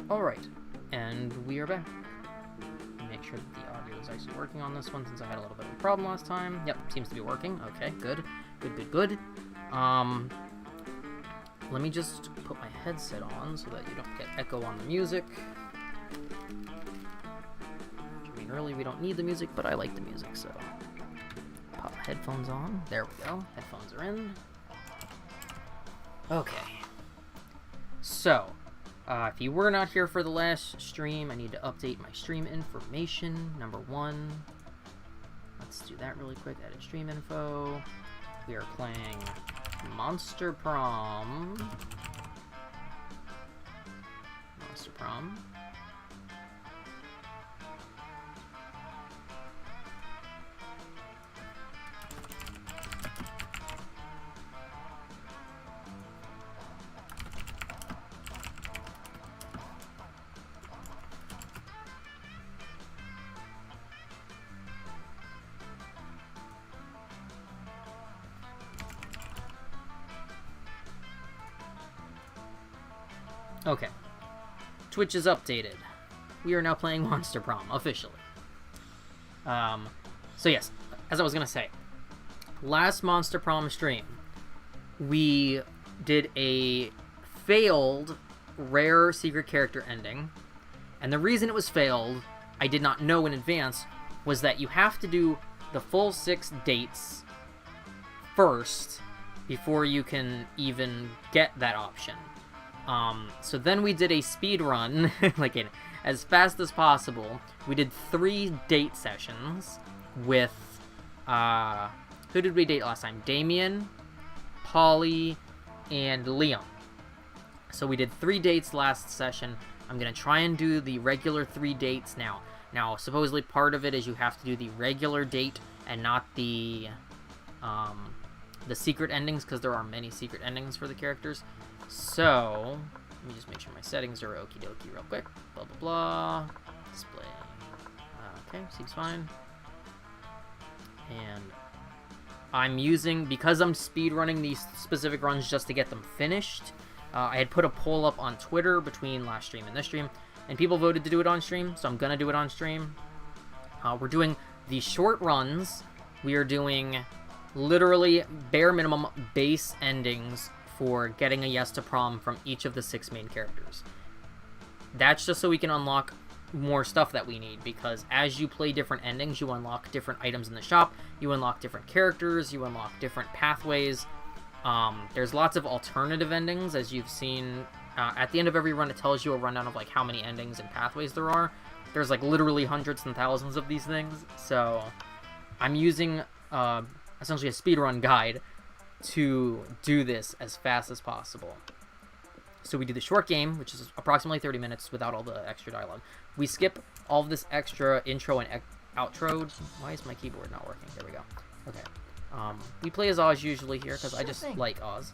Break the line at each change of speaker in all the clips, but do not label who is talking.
Alright, and we are back. Make sure that the audio is actually working on this one since I had a little bit of a problem last time. Yep, seems to be working. Okay, good. Good. Let me just put my headset on so that you don't get echo on the music. I mean, really, we don't need the music, but I like the music, so... Pop the headphones on. There we go. Headphones are in. Okay. So, if you were not here for the last stream, I need to update my stream information. Number 1. Let's do that really quick. Edit stream info. We are playing Monster Prom. Monster Prom. Okay. Twitch is updated. We are now playing Monster Prom, officially. So yes, as I was gonna say, last Monster Prom stream, we did a failed rare secret character ending, and the reason it was failed, I did not know in advance, was that you have to do the full 6 dates first before you can even get that option. So then we did a speed run, like as fast as possible. We did 3 date sessions with, who did we date last time? Damien, Polly, and Leon. So we did 3 dates last session. I'm gonna try and do the regular 3 dates now. Now, supposedly part of it is you have to do the regular date and not the secret endings, because there are many secret endings for the characters. So, let me just make sure my settings are okie dokie real quick. Blah, blah, blah. Display. Okay, seems fine. And I'm using, because I'm speedrunning these specific runs just to get them finished, I had put a poll up on Twitter between last stream and this stream, and people voted to do it on stream, so I'm gonna do it on stream. We're doing the short runs. We are doing literally bare minimum base endings for getting a yes to prom from each of the 6 main characters. That's just so we can unlock more stuff that we need, because as you play different endings, you unlock different items in the shop, you unlock different characters, you unlock different pathways. There's lots of alternative endings, as you've seen. At the end of every run, it tells you a rundown of like how many endings and pathways there are. There's like literally hundreds and thousands of these things, so I'm using essentially a speedrun guide to do this as fast as possible. So we do the short game, which is approximately 30 minutes without all the extra dialogue. We skip all of this extra intro and outro. Why is my keyboard not working? There we go. Okay. We play as Oz usually here, because I just like Oz.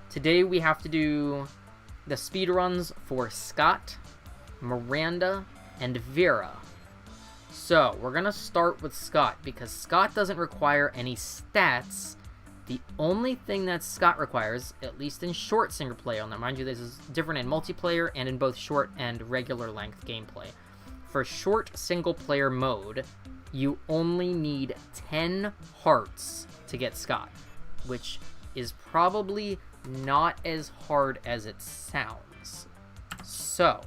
Today we have to do the speed runs for Scott, Miranda, and Vera. So, we're gonna start with Scott, because Scott doesn't require any stats. The only thing that Scott requires, at least in short single player, now mind you this is different in multiplayer and in both short and regular length gameplay. For short single player mode, you only need 10 hearts to get Scott, which is probably not as hard as it sounds. So,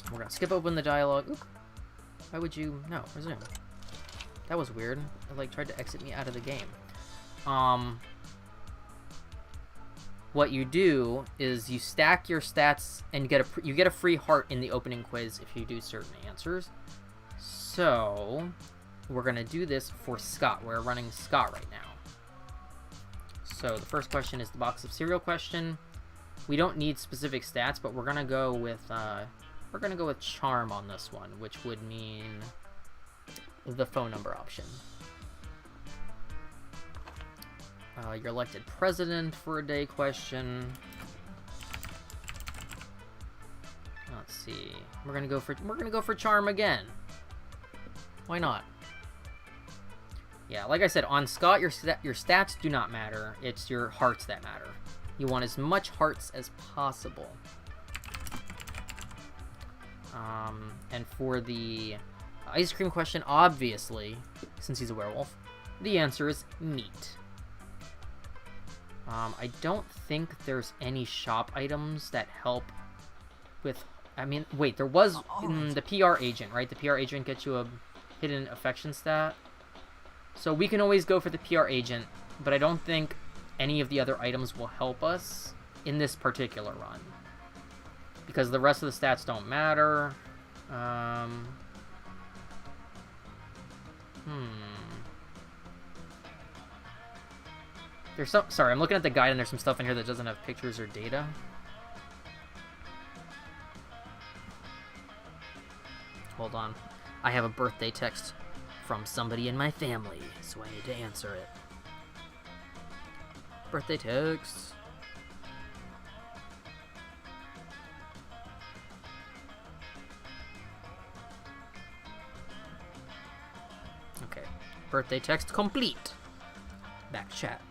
we're gonna skip open the dialogue. Oop. Why would you... No, resume. That was weird. It like tried to exit me out of the game. What you do is you stack your stats and you get a free heart in the opening quiz if you do certain answers. So we're gonna do this for Scott. We're running Scott right now. So the first question is the box of cereal question. We don't need specific stats, but we're gonna go with charm on this one, which would mean the phone number option. You're elected president for a day question. Let's see. We're gonna go for charm again. Why not? Yeah, like I said, on Scott, your stats do not matter. It's your hearts that matter. You want as much hearts as possible. And for the ice cream question, obviously, since he's a werewolf, the answer is meat. I don't think there's any shop items that help with... I mean, wait, there was the PR agent, right? The PR agent gets you a hidden affection stat. So we can always go for the PR agent, but I don't think any of the other items will help us in this particular run. Because the rest of the stats don't matter. There's some... Sorry, I'm looking at the guide and there's some stuff in here that doesn't have pictures or data. Hold on. I have a birthday text from somebody in my family, so I need to answer it. Birthday text. Okay. Birthday text complete. Back chat.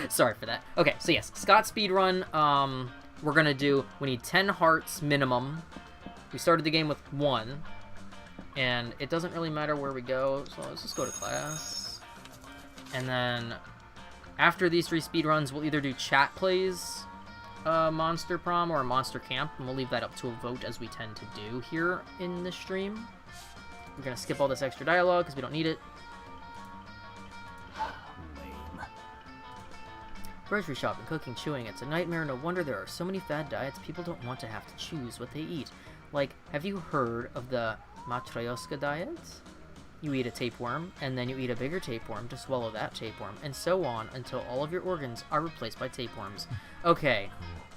Sorry for that. Okay, so yes, Scott speedrun. We're gonna do... We need 10 hearts minimum. We started the game with 1. And it doesn't really matter where we go, so let's just go to class. And then after these 3 speedruns, we'll either do chat plays Monster Prom or Monster Camp, and we'll leave that up to a vote as we tend to do here in the stream. We're gonna skip all this extra dialogue because we don't need it.
Lame.
Grocery shopping, cooking, chewing, it's a nightmare. No wonder there are so many fad diets. People don't want to have to choose what they eat. Like, have you heard of the Matryoshka diet? You eat a tapeworm, and then you eat a bigger tapeworm to swallow that tapeworm, and so on until all of your organs are replaced by tapeworms. Okay,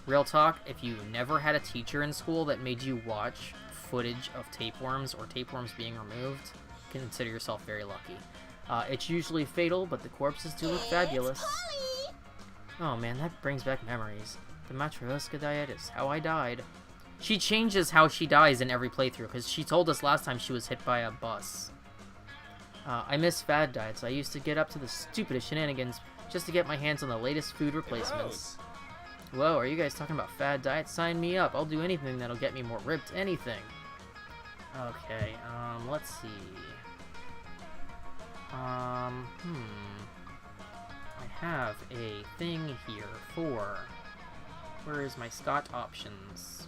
real talk, if you never had a teacher in school that made you watch footage of tapeworms or tapeworms being removed, consider yourself very lucky. It's usually fatal, but the corpses do look fabulous. Oh man, that brings back memories. The Matryoshka diet is how I died. She changes how she dies in every playthrough, because she told us last time she was hit by a bus. I miss fad diets. I used to get up to the stupidest shenanigans just to get my hands on the latest food replacements. Whoa, are you guys talking about fad diets? Sign me up. I'll do anything that'll get me more ripped. Anything. Okay, let's see. I have a thing here for... Where is my Scott options?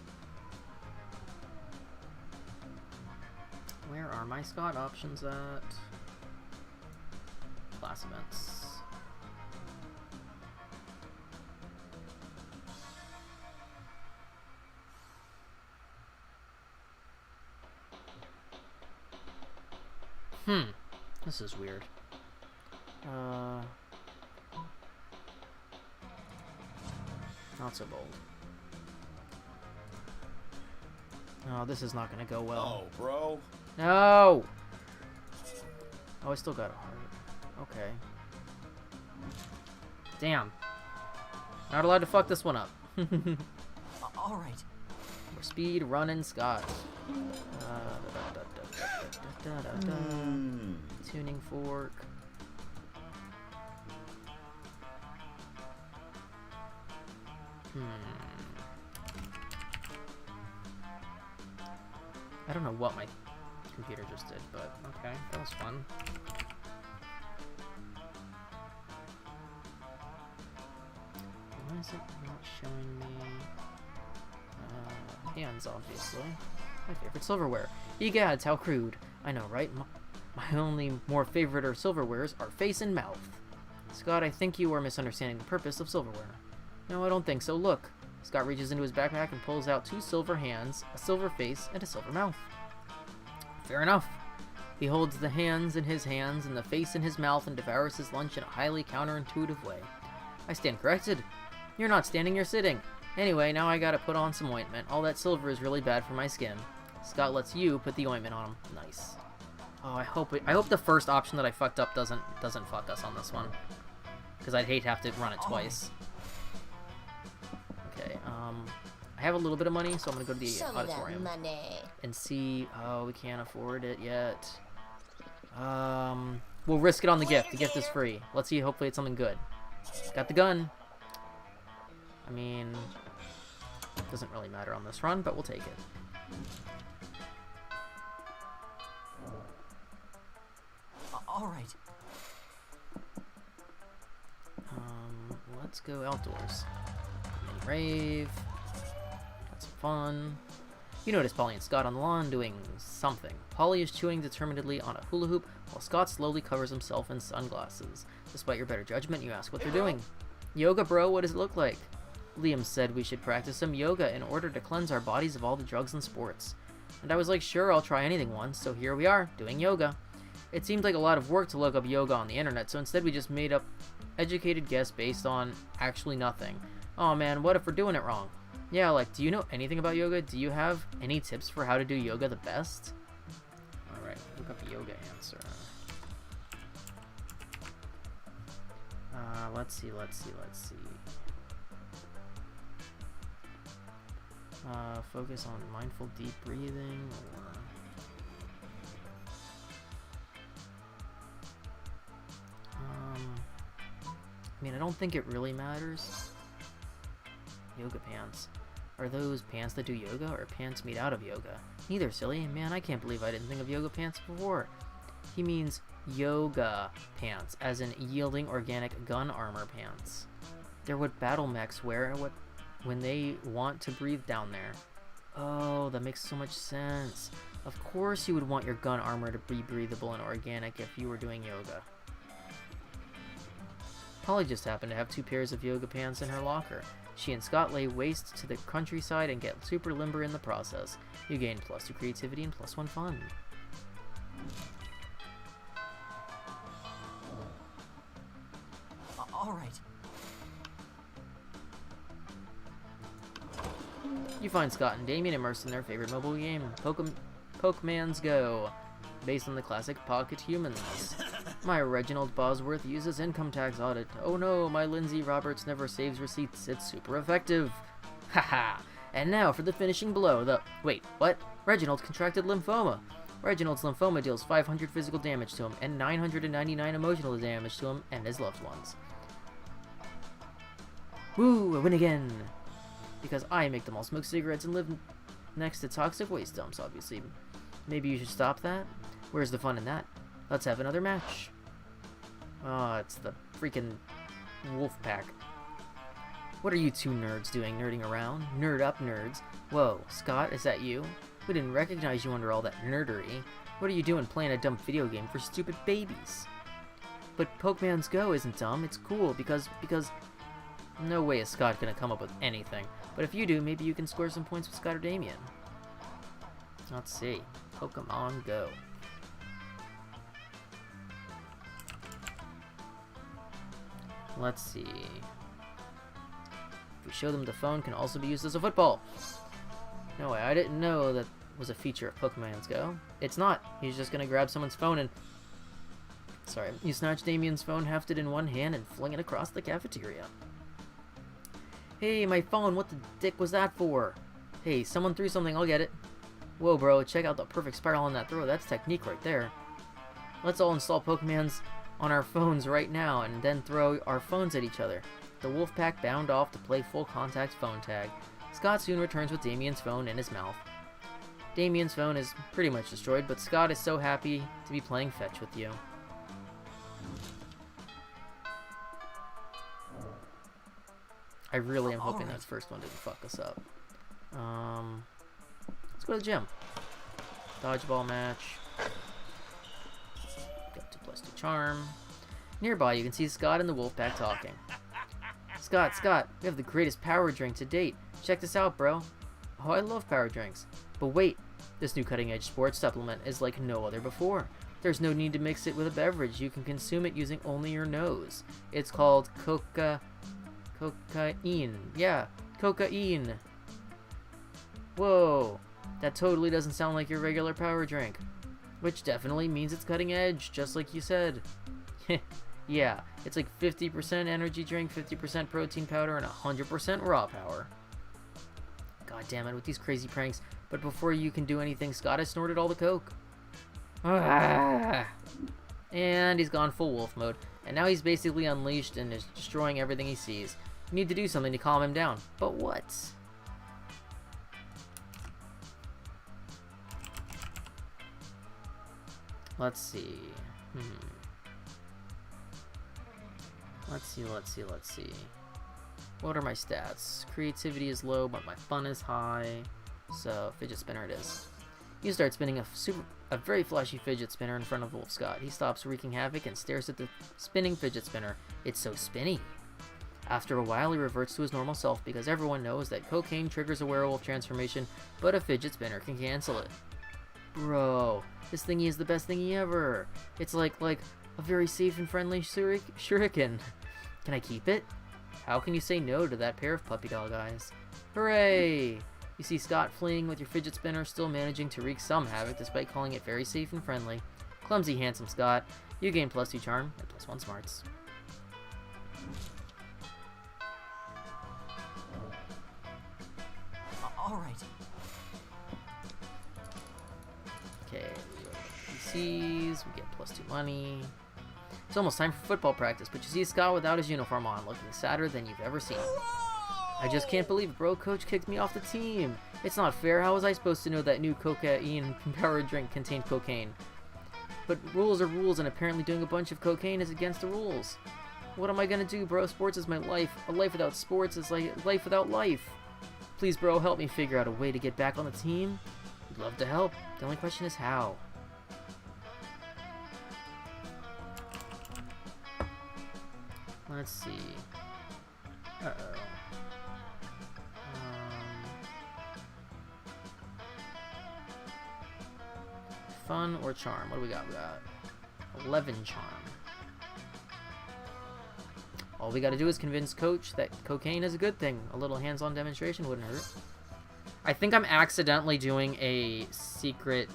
Where are my Scott options at? Class events. This is weird. Not so bold. Oh, this is not gonna go well.
Oh, bro.
No! Oh, I still got a heart. Okay. Damn. Not allowed to fuck this one up.
Alright.
We're speed running Scott. Tuning fork. I don't know what my computer just did, but okay, that was fun. Why is it not showing me? Hands, obviously. My favorite silverware. Egads, how crude. I know, right? My only more favorite silverwares are face and mouth. Scott, I think you are misunderstanding the purpose of silverware. No, I don't think so. Look. Scott reaches into his backpack and pulls out 2 silver hands, a silver face, and a silver mouth. Fair enough. He holds the hands in his hands and the face in his mouth and devours his lunch in a highly counterintuitive way. I stand corrected. You're not standing, you're sitting. Anyway, now I gotta put on some ointment. All that silver is really bad for my skin. Scott lets you put the ointment on him. Nice. Oh, I hope the first option that I fucked up doesn't fuck us on this one. Because I'd hate to have to run it twice. Okay, I have a little bit of money, so I'm gonna go to the auditorium and see. Oh, we can't afford it yet. We'll risk it on the gift. The gift is free. Let's see. Hopefully, it's something good. Got the gun. I mean, doesn't really matter on this run, but we'll take it.
All right.
Let's go outdoors. Mini rave. Got some fun. You notice Polly and Scott on the lawn doing something. Polly is chewing determinedly on a hula hoop, while Scott slowly covers himself in sunglasses. Despite your better judgment, you ask what they're doing. Yoga, bro, what does it look like? Liam said we should practice some yoga in order to cleanse our bodies of all the drugs and sports. And I was like, sure, I'll try anything once, so here we are, doing yoga. It seemed like a lot of work to look up yoga on the internet, so instead we just made up educated guess based on actually nothing. Oh man, what if we're doing it wrong? Yeah, like, do you know anything about yoga? Do you have any tips for how to do yoga the best? Alright, look up yoga answer. Let's see. Focus on mindful deep breathing, or... I mean, I don't think it really matters. Yoga pants. Are those pants that do yoga, or pants made out of yoga? Neither, silly. Man, I can't believe I didn't think of yoga pants before. He means yoga pants, as in yielding organic gun armor pants. They're what battle mechs wear when they want to breathe down there. Oh, that makes so much sense. Of course you would want your gun armor to be breathable and organic if you were doing yoga. Polly just happened to have 2 pairs of yoga pants in her locker. She and Scott lay waste to the countryside and get super limber in the process. You gain +2 creativity and +1 fun.
All right.
You find Scott and Damien immersed in their favorite mobile game, Pokemon's Go, based on the classic Pocket Humans. My Reginald Bosworth uses income tax audit. Oh no, my Lindsay Roberts never saves receipts. It's super effective. Haha. And now for the finishing blow. Wait, what? Reginald contracted lymphoma. Reginald's lymphoma deals 500 physical damage to him and 999 emotional damage to him and his loved ones. Woo, I win again. Because I make them all smoke cigarettes and live next to toxic waste dumps, obviously. Maybe you should stop that? Where's the fun in that? Let's have another match. Oh, it's the freaking wolf pack. What are you 2 nerds doing nerding around? Nerd up, nerds. Whoa, Scott, is that you? We didn't recognize you under all that nerdery. What are you doing playing a dumb video game for stupid babies? But Pokemon's Go isn't dumb, it's cool because... No way is Scott gonna come up with anything. But if you do, maybe you can score some points with Scott or Damien. Let's see. Pokemon Go. Let's see. If we show them the phone can also be used as a football. No way, I didn't know that was a feature of Pokemon's Go. It's not. He's just gonna grab someone's phone and... Sorry. You snatch Damien's phone, heft it in one hand, and fling it across the cafeteria. Hey, my phone, what the dick was that for? Hey, someone threw something, I'll get it. Whoa, bro, check out the perfect spiral on that throw. That's technique right there. Let's all install Pokemons on our phones right now and then throw our phones at each other. The Wolfpack bound off to play full contact phone tag. Scott soon returns with Damien's phone in his mouth. Damien's phone is pretty much destroyed, but Scott is so happy to be playing fetch with you. I really am hoping that first one didn't fuck us up. Let's go to the gym. Dodgeball match. Got 2+2 charm. Nearby, you can see Scott and the Wolfpack talking. Scott, we have the greatest power drink to date. Check this out, bro. Oh, I love power drinks. But wait, this new cutting-edge sports supplement is like no other before. There's no need to mix it with a beverage. You can consume it using only your nose. It's called cocaine. Yeah, cocaine. Whoa, that totally doesn't sound like your regular power drink. Which definitely means it's cutting edge, just like you said. Yeah, it's like 50% energy drink, 50% protein powder, and 100% raw power. God damn it, with these crazy pranks. But before you can do anything, Scott has snorted all the coke. Ah! And he's gone full wolf mode. And now he's basically unleashed and is destroying everything he sees. You need to do something to calm him down. But what? Let's see. Let's see. What are my stats? Creativity is low, but my fun is high. So, fidget spinner it is. You start spinning a very flashy fidget spinner in front of Wolf Scott. He stops wreaking havoc and stares at the spinning fidget spinner. It's so spinny. After a while, he reverts to his normal self because everyone knows that cocaine triggers a werewolf transformation, but a fidget spinner can cancel it. Bro, this thingy is the best thingy ever. It's like a very safe and friendly shuriken. Can I keep it? How can you say no to that pair of puppy dog eyes? Hooray! You see Scott fleeing with your fidget spinner, still managing to wreak some havoc despite calling it very safe and friendly. Clumsy, handsome Scott. You gain +2 charm and +1 smarts.
All right.
Okay, we go to PCs, we get +2 money. It's almost time for football practice, but you see Scott without his uniform on, looking sadder than you've ever seen. I just can't believe it, bro. Coach kicked me off the team. It's not fair. How was I supposed to know that new cocaine-powered drink contained cocaine? But rules are rules, and apparently doing a bunch of cocaine is against the rules. What am I gonna do, bro? Sports is my life. A life without sports is like life without life. Please, bro, help me figure out a way to get back on the team. I'd love to help. The only question is how. Let's see. Uh-oh. Fun or charm? What do we got? We got 11 charm. All we gotta do is convince Coach that cocaine is a good thing. A little hands-on demonstration wouldn't hurt. I think I'm accidentally doing a secret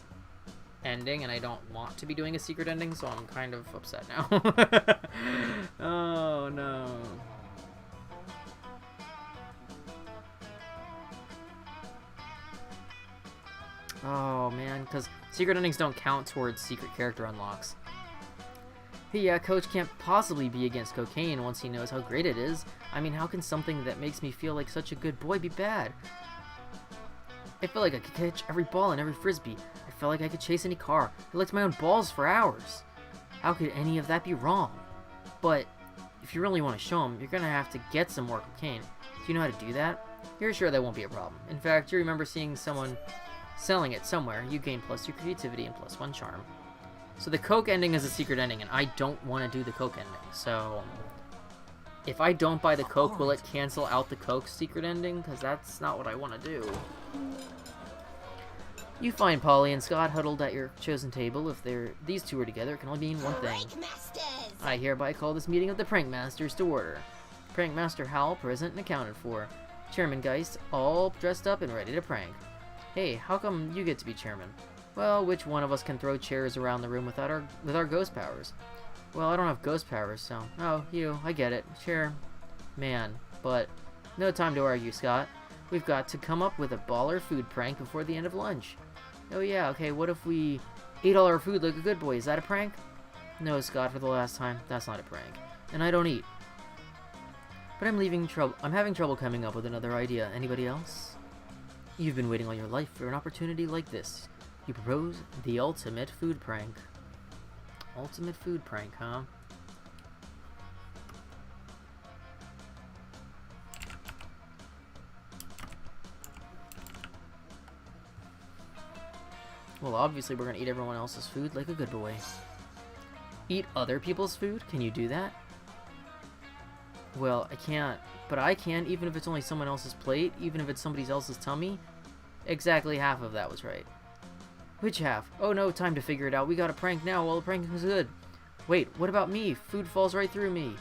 ending, and I don't want to be doing a secret ending, so I'm kind of upset now. Oh, no. Oh, man, because secret endings don't count towards secret character unlocks. Hey, yeah, Coach can't possibly be against cocaine once he knows how great it is. I mean, how can something that makes me feel like such a good boy be bad? I feel like I could catch every ball and every frisbee. I felt like I could chase any car. I licked my own balls for hours. How could any of that be wrong? But if you really want to show him, you're going to have to get some more cocaine. Do you know how to do that? You're sure that won't be a problem. In fact, you remember seeing someone selling it somewhere. You gain +2 creativity and +1 charm. So the Coke ending is a secret ending, and I don't want to do the Coke ending. So if I don't buy the Coke, will it cancel out the Coke secret ending? Because that's not what I want to do. You find Polly and Scott huddled at your chosen table. If these two are together, it can only mean one thing. I hereby call this meeting of the Prank Masters to order. Prank Master Howell present and accounted for. Chairman Geist all dressed up and ready to prank. Hey, how come you get to be chairman? Well, which one of us can throw chairs around the room with our ghost powers? Well, I don't have ghost powers, so... Oh, you, I get it. Sure. Man, but... No time to argue, Scott. We've got to come up with a baller food prank before the end of lunch. Oh yeah, okay, what if we ate all our food like a good boy? Is that a prank? No, Scott, for the last time, that's not a prank. And I don't eat. But I'm having trouble coming up with another idea. Anybody else? You've been waiting all your life for an opportunity like this. You propose the ultimate food prank. Ultimate food prank, huh? Well, obviously we're gonna eat everyone else's food like a good boy. Eat other people's food? Can you do that? Well, I can't. But I can, even if it's only someone else's plate, even if it's somebody else's tummy. Exactly half of that was right. Which half? Oh no, time to figure it out. We got a prank now while the prank is good. Wait, what about me? Food falls right through me.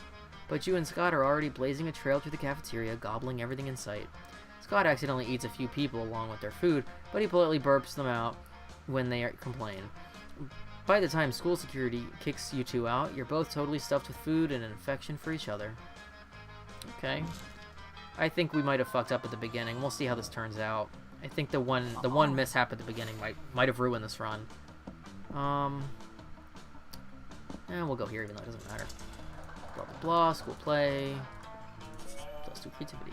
But you and Scott are already blazing a trail through the cafeteria, gobbling everything in sight. Scott accidentally eats a few people along with their food, but he politely burps them out when they complain. By the time school security kicks you two out, you're both totally stuffed with food and an affection for each other. Okay. I think we might have fucked up at the beginning. We'll see how this turns out. I think the one mishap at the beginning might have ruined this run. And we'll go here even though it doesn't matter. Blah blah blah, school play. +2 creativity.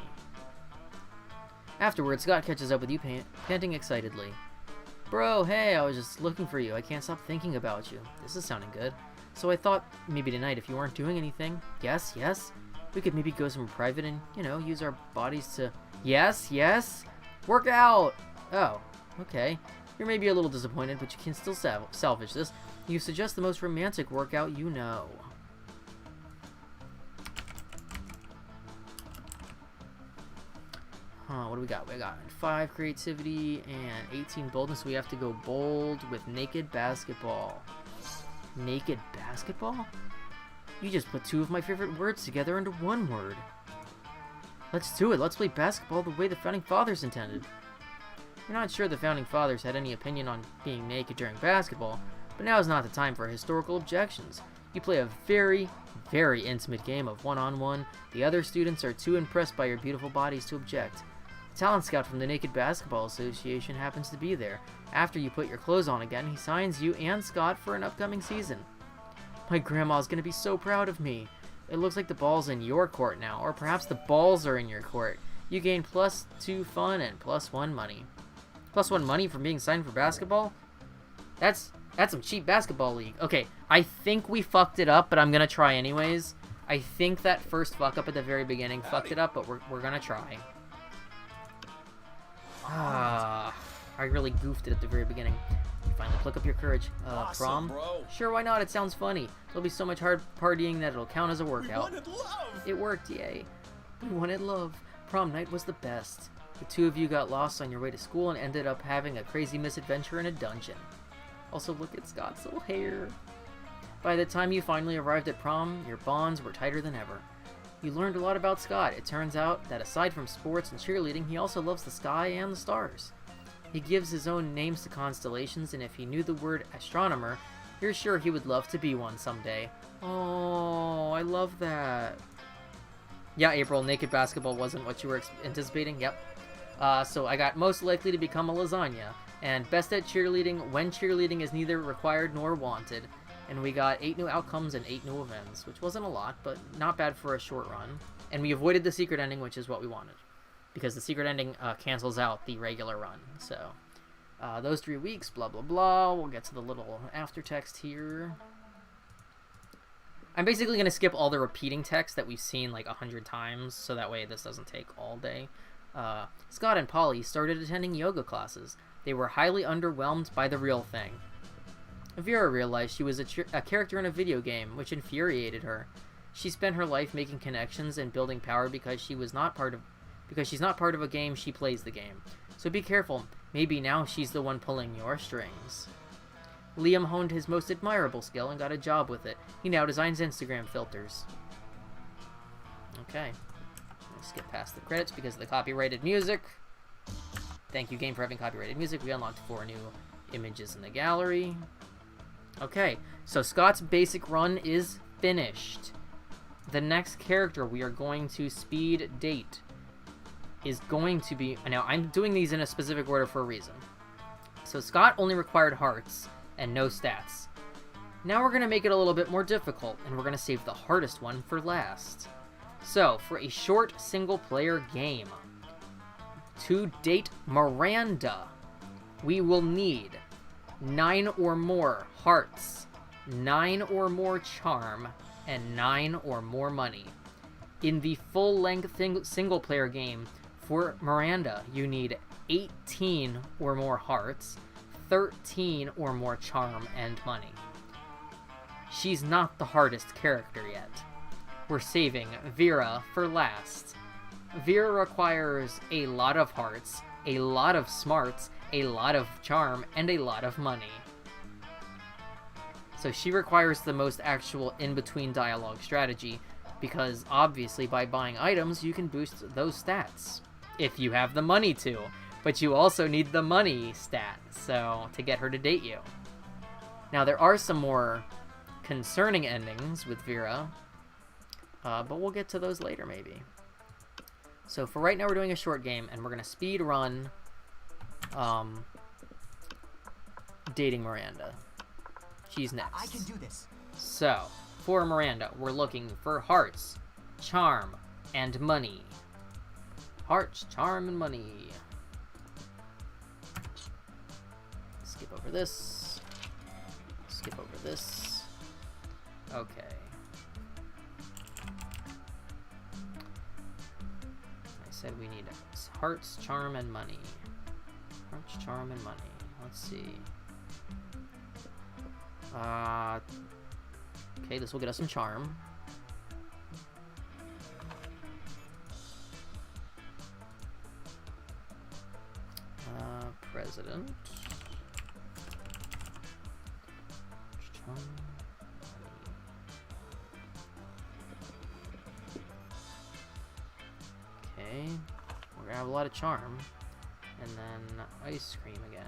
Afterwards, Scott catches up with you panting excitedly. Bro, hey, I was just looking for you. I can't stop thinking about you. This is sounding good. So I thought maybe tonight, if you weren't doing anything, yes, we could maybe go somewhere private and, you know, use our bodies to... Yes, work out! Oh, okay. You're maybe a little disappointed, but you can still salvage this. You suggest the most romantic workout you know. What do we got? We got 5 creativity and 18 boldness. We have to go bold with naked basketball. Naked basketball? You just put 2 of my favorite words together into one word. Let's do it. Let's play basketball the way the Founding Fathers intended. You're not sure the Founding Fathers had any opinion on being naked during basketball, but now is not the time for historical objections. You play a very, very intimate game of one-on-one. The other students are too impressed by your beautiful bodies to object. The talent scout from the Naked Basketball Association happens to be there. After you put your clothes on again, he signs you and Scott for an upcoming season. My grandma's gonna be so proud of me. It looks like the ball's in your court now, or perhaps the balls are in your court. You gain +2 fun and +1 money. +1 money from being signed for basketball? That's some cheap basketball league. Okay, I think we fucked it up, but I'm gonna try anyways. I think that first fuck up at the very beginning fucked it up, but we're gonna try. I really goofed it at the very beginning. You finally pluck up your courage. Prom?
Bro.
Sure, why not? It sounds funny. There'll be so much hard partying that it'll count as a workout.
We wanted love.
It worked, yay. We wanted love. Prom night was the best. The 2 of you got lost on your way to school and ended up having a crazy misadventure in a dungeon. Also, look at Scott's little hair. By the time you finally arrived at prom, your bonds were tighter than ever. You learned a lot about Scott. It turns out that aside from sports and cheerleading, he also loves the sky and the stars. He gives his own names to constellations, and if he knew the word astronomer, you're sure he would love to be one someday. Oh, I love that. Yeah, April, naked basketball wasn't what you were anticipating? Yep. So I got most likely to become a lasagna, and best at cheerleading when cheerleading is neither required nor wanted. And we got 8 new outcomes and 8 new events, which wasn't a lot, but not bad for a short run. And we avoided the secret ending, which is what we wanted, because the secret ending cancels out the regular run. So those 3 weeks, blah, blah, blah. We'll get to the little aftertext here. I'm basically going to skip all the repeating text that we've seen like 100 times, so that way this doesn't take all day. Scott and Polly started attending yoga classes. They were highly underwhelmed by the real thing. Vera realized she was a character in a video game, which infuriated her. She spent her life making connections and building power because she's not part of a game, she plays the game. So be careful, maybe now she's the one pulling your strings. Liam honed his most admirable skill and got a job with it. He now designs Instagram filters. Okay. Let's skip past the credits because of the copyrighted music. Thank you, game, for having copyrighted music. We unlocked 4 new images in the gallery. Okay, so Scott's basic run is finished. The next character we are going to speed date is going to be... Now, I'm doing these in a specific order for a reason. So Scott only required hearts and no stats. Now we're going to make it a little bit more difficult, and we're going to save the hardest one for last. So, for a short single-player game, to date Miranda, we will need 9 or more hearts, 9 or more charm, and 9 or more money. In the full-length single-player game, for Miranda, you need 18 or more hearts, 13 or more charm and money. She's not the hardest character yet. We're saving Vera for last. Vera requires a lot of hearts, a lot of smarts, a lot of charm, and a lot of money. So she requires the most actual in-between dialogue strategy, because obviously by buying items you can boost those stats, if you have the money to, but you also need the money stat, so to get her to date you. Now there are some more concerning endings with Vera, but we'll get to those later maybe. So for right now we're doing a short game, and we're going to speed run dating Miranda. She's next.
I can do this.
So, for Miranda, we're looking for hearts, charm, and money. Hearts, charm, and money. Skip over this. Skip over this. Okay. I said we need hearts, charm, and money. Hearts, charm, and money. Let's see. Okay, this will get us some charm. President. Charm. Okay, we're gonna have a lot of charm, and then ice cream again.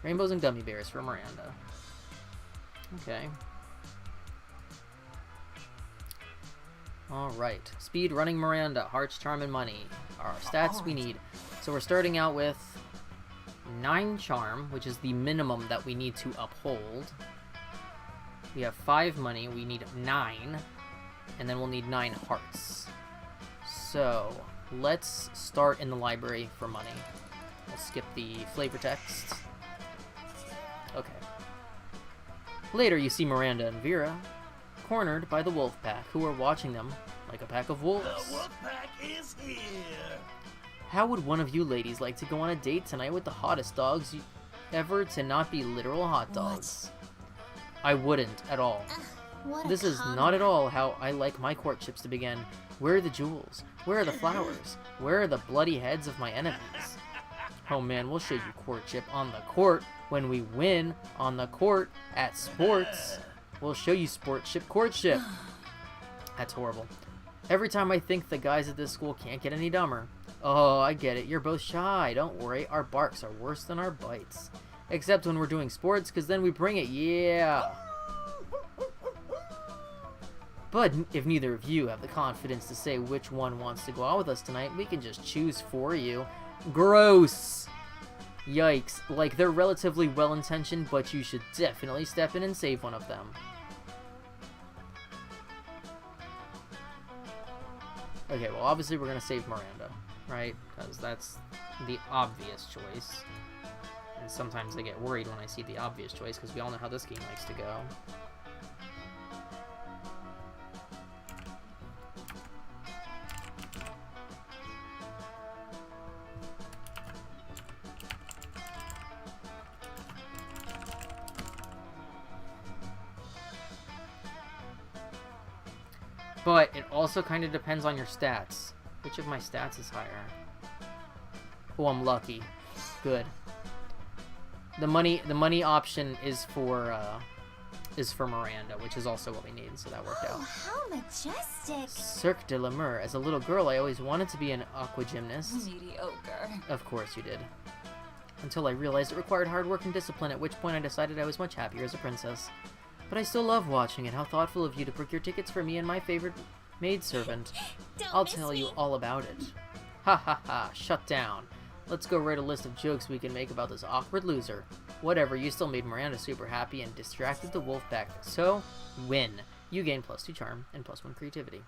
Rainbows and gummy bears for Miranda. Okay. Alright. Speed running Miranda. Hearts, charm, and money are stats we need. So we're starting out with 9 charm, which is the minimum that we need to uphold. We have 5 money. We need 9. And then we'll need 9 hearts. So let's start in the library for money. We'll skip the flavor text. Okay. Later, you see Miranda and Vera cornered by the wolf pack, who are watching them like a pack of wolves.
The wolf pack is here.
How would one of you ladies like to go on a date tonight with the hottest dogs ever to not be literal hot dogs? What? I wouldn't at all. This is not at all how I like my courtships to begin. Where are the jewels? Where are the flowers? Where are the bloody heads of my enemies? Oh man, we'll show you courtship on the court when we win on the court at sports. We'll show you sportship courtship. That's horrible. Every time I think the guys at this school can't get any dumber. Oh, I get it. You're both shy. Don't worry. Our barks are worse than our bites. Except when we're doing sports, because then we bring it. Yeah. But if neither of you have the confidence to say which one wants to go out with us tonight, we can just choose for you. Gross. Yikes. Like, they're relatively well-intentioned, but you should definitely step in and save one of them. Okay, well, obviously we're going to save Miranda, right? Because that's the obvious choice. And sometimes I get worried when I see the obvious choice, because we all know how this game likes to go. But it also kind of depends on your stats. Which of my stats is higher? Oh, I'm lucky. Good. The money option is for Miranda, which is also what we need, so that worked out.
Oh, how majestic!
Cirque de la Mer. As a little girl, I always wanted to be an aqua gymnast.
Mediocre.
Of course you did. Until I realized it required hard work and discipline, at which point I decided I was much happier as a princess. But I still love watching it. How thoughtful of you to procure tickets for me and my favorite maidservant. I'll tell you all about it. Ha ha ha, shut down. Let's go write a list of jokes we can make about this awkward loser. Whatever, you still made Miranda super happy and distracted the wolf pack. So, win. You gain +2 charm and +1 creativity.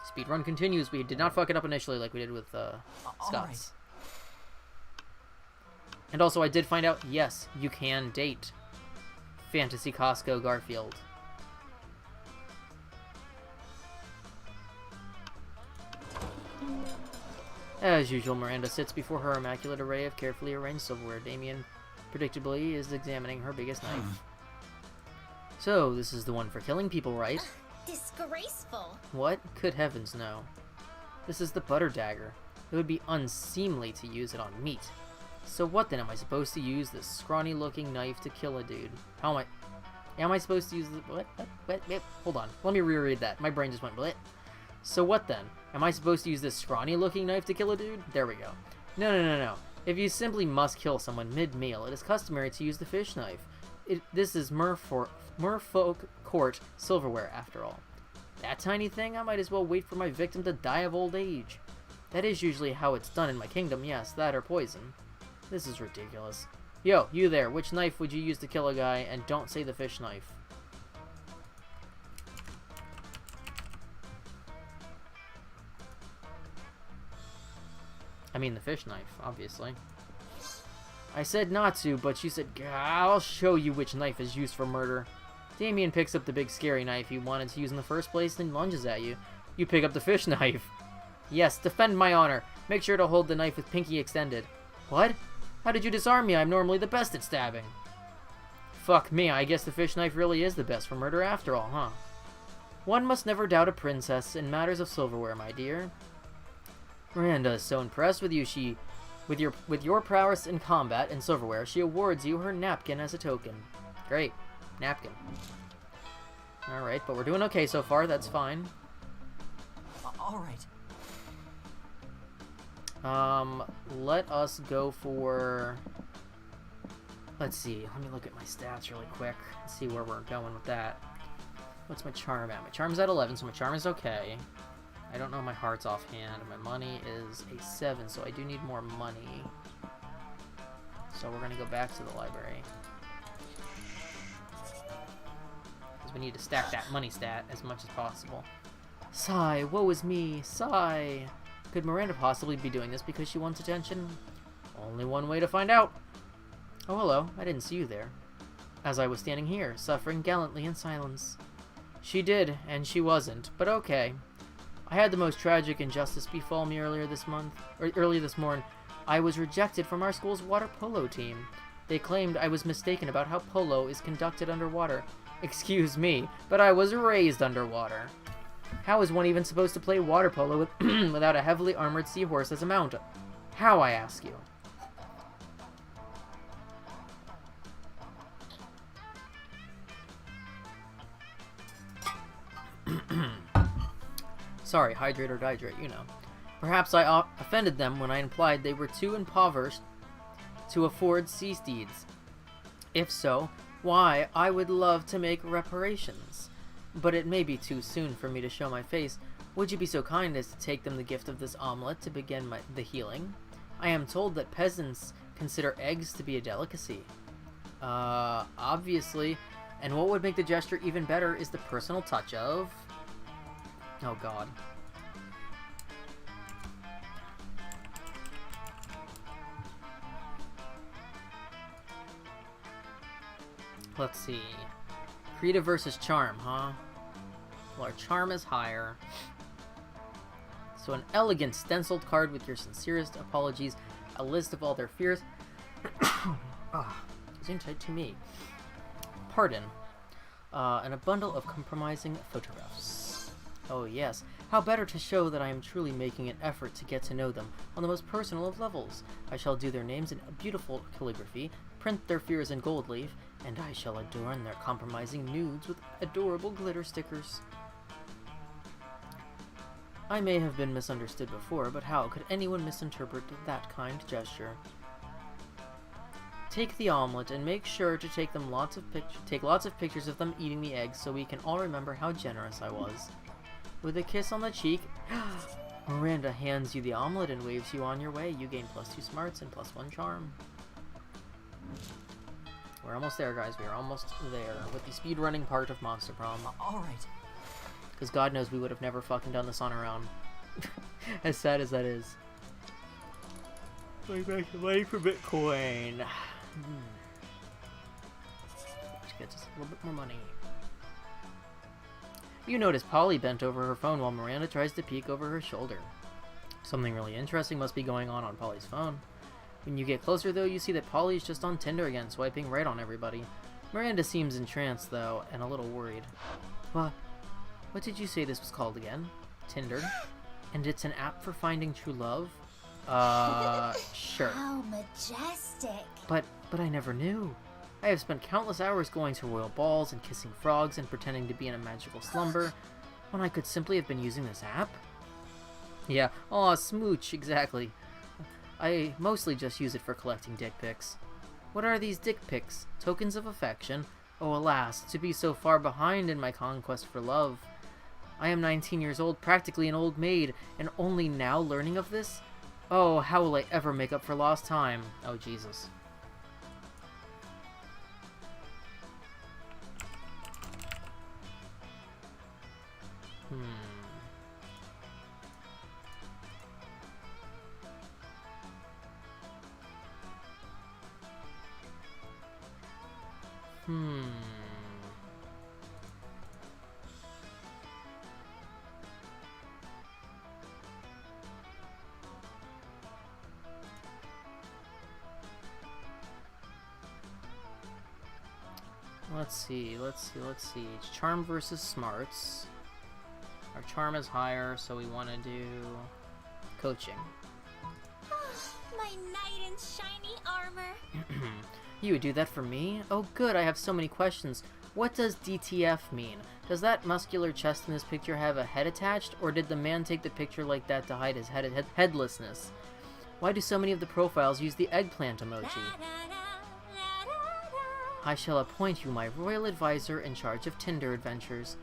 Speedrun continues. We did not fuck it up initially like we did with Scott's.
Right.
And also, I did find out, yes, you can date Fantasy Costco Garfield. As usual, Miranda sits before her immaculate array of carefully arranged silverware. Damien, predictably, is examining her biggest knife. So, this is the one for killing people, right?
Disgraceful.
What? Good heavens, no. This is the butter dagger. It would be unseemly to use it on meat. So what then? Am I supposed to use this scrawny-looking knife to kill a dude? How am I supposed to use the... What? Hold on. Let me reread that. My brain just went blit. So what then? Am I supposed to use this scrawny-looking knife to kill a dude? There we go. No. If you simply must kill someone mid-meal, it is customary to use the fish knife. This is merfolk court silverware, after all. That tiny thing? I might as well wait for my victim to die of old age. That is usually how it's done in my kingdom, yes, that or poison. This is ridiculous. Yo, you there, which knife would you use to kill a guy? And don't say the fish knife. I mean the fish knife, obviously. I said not to, but she said, I'll show you which knife is used for murder. Damien picks up the big scary knife he wanted to use in the first place, then lunges at you. You pick up the fish knife. Yes, defend my honor. Make sure to hold the knife with pinky extended. What? How did you disarm me? I'm normally the best at stabbing. Fuck me, I guess the fish knife really is the best for murder after all, huh? One must never doubt a princess in matters of silverware, my dear. Miranda is so impressed with you, with your prowess in combat and silverware, she awards you her napkin as a token. Great. Napkin. Alright, but we're doing okay so far, that's fine.
Alright.
Let us go for... Let's see, let me look at my stats really quick and see where we're going with that. What's my charm at? My charm's at 11, so my charm is okay. I don't know my hearts offhand. My money is a 7, so I do need more money. So we're gonna go back to the library. Because we need to stack that money stat as much as possible. Sigh, woe is me, sigh. Could Miranda possibly be doing this because she wants attention? Only one way to find out. Oh, hello. I didn't see you there. As I was standing here, suffering gallantly in silence. She did, and she wasn't, but okay. I had the most tragic injustice befall me early this morning. I was rejected from our school's water polo team. They claimed I was mistaken about how polo is conducted underwater. Excuse me, but I was raised underwater. How is one even supposed to play water polo with without a heavily armored seahorse as a mount? How, I ask you? Sorry, hydrate or dihydrate, you know. Perhaps I offended them when I implied they were too impoverished to afford sea steeds. If so, why, I would love to make reparations. But it may be too soon for me to show my face. Would you be so kind as to take them the gift of this omelet to begin the healing? I am told that peasants consider eggs to be a delicacy. Obviously. And what would make the gesture even better is the personal touch of... Oh, God. Let's see. Creative versus charm, huh? Well, our charm is higher. So an elegant stenciled card with your sincerest apologies, a list of all their fears. Seem tight to me. Pardon. And a bundle of compromising photographs. Oh yes, how better to show that I am truly making an effort to get to know them on the most personal of levels. I shall do their names in beautiful calligraphy, print their fears in gold leaf, and I shall adorn their compromising nudes with adorable glitter stickers. I may have been misunderstood before, but how could anyone misinterpret that kind gesture? Take the omelet and make sure to take lots of pictures of them eating the eggs so we can all remember how generous I was. With a kiss on the cheek, Miranda hands you the omelet and waves you on your way. You gain +2 smarts and +1 charm. We're almost there, guys. We are almost there with the speedrunning part of Monster Prom.
Alright.
Because God knows we would have never fucking done this on our own. As sad as that is. Going back to money for Bitcoin. Let's get just a little bit more money. You notice Polly bent over her phone while Miranda tries to peek over her shoulder. Something really interesting must be going on Polly's phone. When you get closer, though, you see that Polly's just on Tinder again, swiping right on everybody. Miranda seems entranced, though, and a little worried. What did you say this was called again? Tinder? And it's an app for finding true love? Sure.
How majestic.
But I never knew. I have spent countless hours going to royal balls and kissing frogs and pretending to be in a magical slumber, when I could simply have been using this app? Yeah, aw, smooch, exactly. I mostly just use it for collecting dick pics. What are these dick pics? Tokens of affection? Oh, alas, to be so far behind in my conquest for love. I am 19 years old, practically an old maid, and only now learning of this? Oh, how will I ever make up for lost time? Oh, Jesus. Let's see. It's charm versus smarts. Our charm is higher, so we want to do coaching.
My knight in shiny armor.
You would do that for me? Oh good, I have so many questions. What does DTF mean? Does that muscular chest in this picture have a head attached, or did the man take the picture like that to hide his headlessness? Why do so many of the profiles use the eggplant emoji? I shall appoint you my royal advisor in charge of Tinder adventures.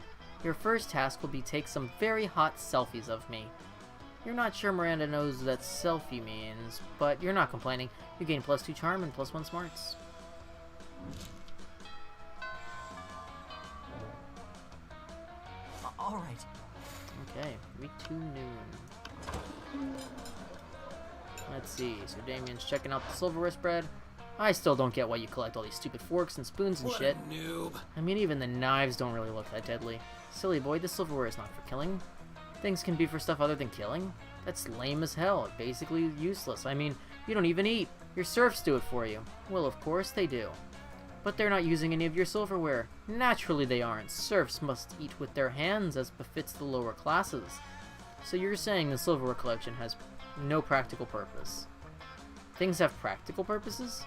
Your first task will be take some very hot selfies of me. You're not sure Miranda knows what selfie means, but you're not complaining. You gain +2 charm and +1 smarts.
Alright.
Okay, week 2 noon. Let's see, so Damien's checking out the silverware spread. I still don't get why you collect all these stupid forks and spoons and
What
shit.
a noob.
I mean, even the knives don't really look that deadly. Silly boy, the silverware is not for killing. Things can be for stuff other than killing. That's lame as hell, basically useless. I mean, you don't even eat. Your serfs do it for you. Well, of course they do. But they're not using any of your silverware. Naturally they aren't. Serfs must eat with their hands as befits the lower classes. So you're saying the silverware collection has no practical purpose. Things have practical purposes?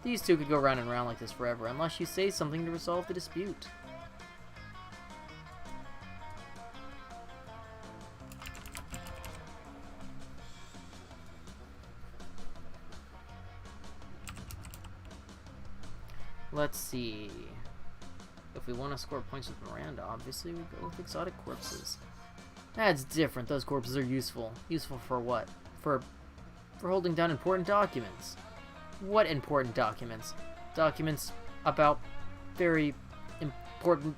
These two could go round and round like this forever unless you say something to resolve the dispute. Let's see. If we want to score points with Miranda, obviously we go with exotic corpses. That's different. Those corpses are useful. Useful for what? For holding down important documents. What important documents? Documents about very important...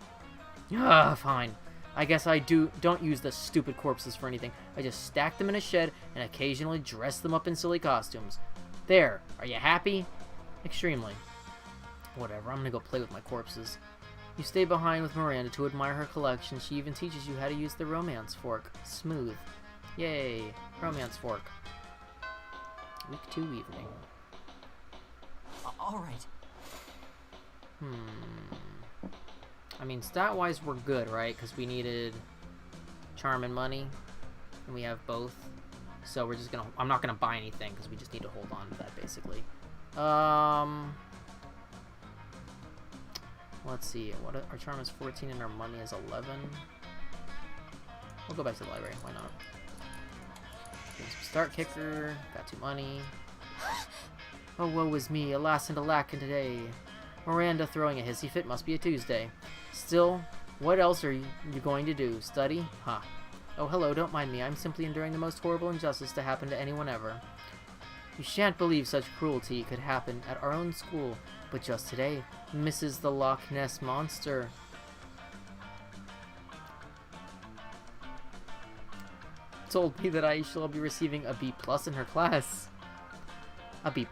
fine. I guess I don't use the stupid corpses for anything. I just stack them in a shed and occasionally dress them up in silly costumes. There. Are you happy? Extremely. Whatever, I'm gonna go play with my corpses. You stay behind with Miranda to admire her collection. She even teaches you how to use the romance fork. Smooth. Yay. Romance fork. Week 2 evening.
Alright.
I mean, stat-wise, we're good, right? Because we needed charm and money. And we have both. So we're just gonna... I'm not gonna buy anything, because we just need to hold on to that, basically. Let's see. Our charm is 14 and our money is 11. We'll go back to the library. Why not? Start kicker. Got 2 money. Oh, woe is me. Alas and alack and today. Miranda throwing a hissy fit. Must be a Tuesday. Still, what else are you going to do? Study? Huh. Oh, hello. Don't mind me. I'm simply enduring the most horrible injustice to happen to anyone ever. You shan't believe such cruelty could happen at our own school. But just today, Mrs. the Loch Ness Monster told me that I shall be receiving a B+ in her class. A B+?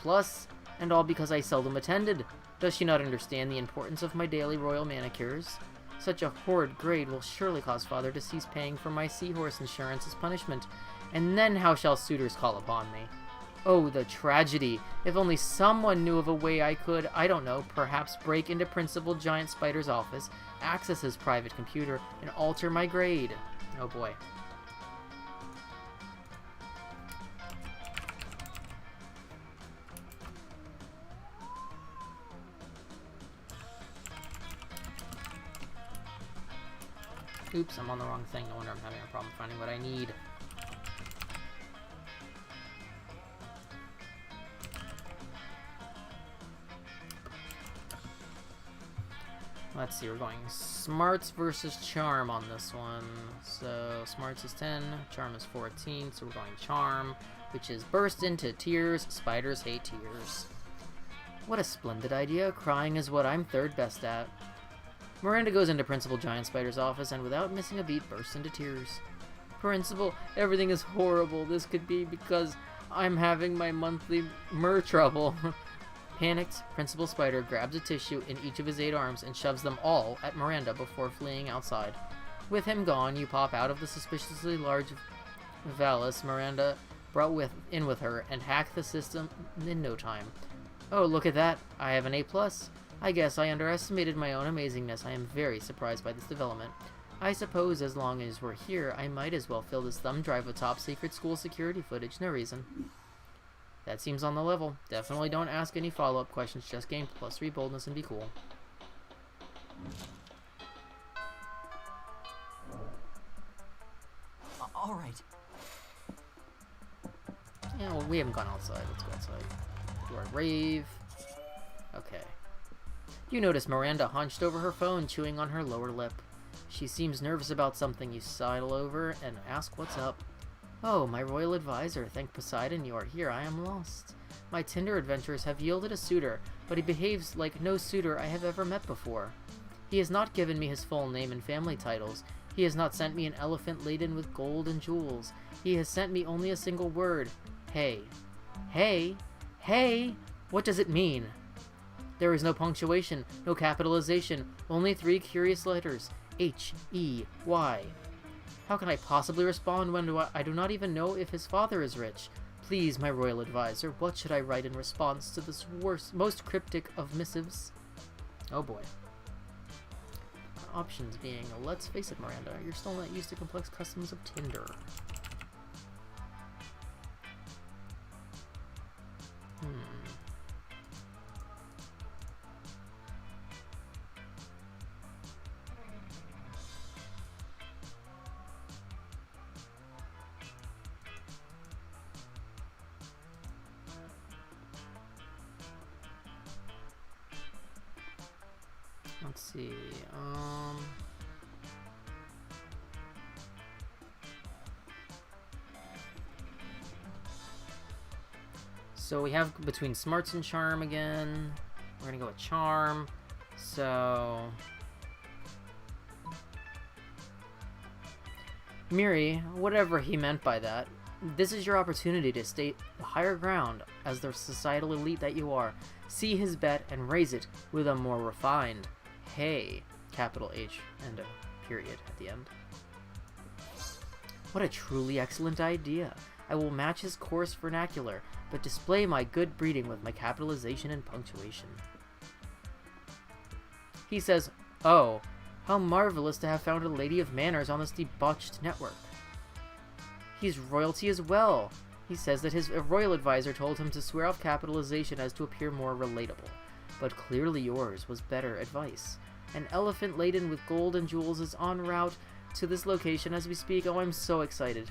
And all because I seldom attended. Does she not understand the importance of my daily royal manicures? Such a horrid grade will surely cause father to cease paying for my seahorse insurance as punishment. And then how shall suitors call upon me? Oh, the tragedy. If only someone knew of a way I could, I don't know, perhaps break into Principal Giant Spider's office, access his private computer, and alter my grade. Oh boy. Oops, I'm on the wrong thing. No wonder I'm having a problem finding what I need. Let's see, we're going smarts versus charm on this one. So smarts is 10, charm is 14, so we're going charm, which is burst into tears. Spiders hate tears. What a splendid idea. Crying is what I'm third best at. Miranda goes into Principal Giant Spider's office and without missing a beat bursts into tears. Principal, everything is horrible. This could be because I'm having my monthly trouble. Panicked, Principal Spider grabs a tissue in each of his 8 arms and shoves them all at Miranda before fleeing outside. With him gone, you pop out of the suspiciously large valise Miranda brought in with her and hack the system in no time. Oh, look at that. I have an A+. I guess I underestimated my own amazingness. I am very surprised by this development. I suppose as long as we're here, I might as well fill this thumb drive with top secret school security footage. No reason. That seems on the level. Definitely don't ask any follow-up questions. Just gain +3 boldness and be cool.
All right.
Yeah, well, we haven't gone outside. Let's go outside. Do our rave. Okay. You notice Miranda hunched over her phone, chewing on her lower lip. She seems nervous about something. You sidle over and ask what's up. Oh, my royal advisor, thank Poseidon you are here. I am lost. My Tinder adventures have yielded a suitor, but he behaves like no suitor I have ever met before. He has not given me his full name and family titles. He has not sent me an elephant laden with gold and jewels. He has sent me only a single word. Hey. Hey? Hey? What does it mean? There is no punctuation, no capitalization, only 3 curious letters. H-E-Y. How can I possibly respond when I do not even know if his father is rich? Please, my royal advisor, what should I write in response to this most cryptic of missives? Oh boy. Options being, let's face it, Miranda, you're still not used to complex customs of Tinder. Let's see, so we have between smarts and charm again. We're gonna go with charm. So Miri, whatever he meant by that, this is your opportunity to state the higher ground as the societal elite that you are. See his bet and raise it with a more refined hey, capital H and a period at the end. What a truly excellent idea. I will match his coarse vernacular, but display my good breeding with my capitalization and punctuation. He says, oh, how marvelous to have found a lady of manners on this debauched network. He's royalty as well. He says that his royal advisor told him to swear off capitalization as to appear more relatable. But clearly yours was better advice. An elephant laden with gold and jewels is en route to this location as we speak. Oh, I'm so excited.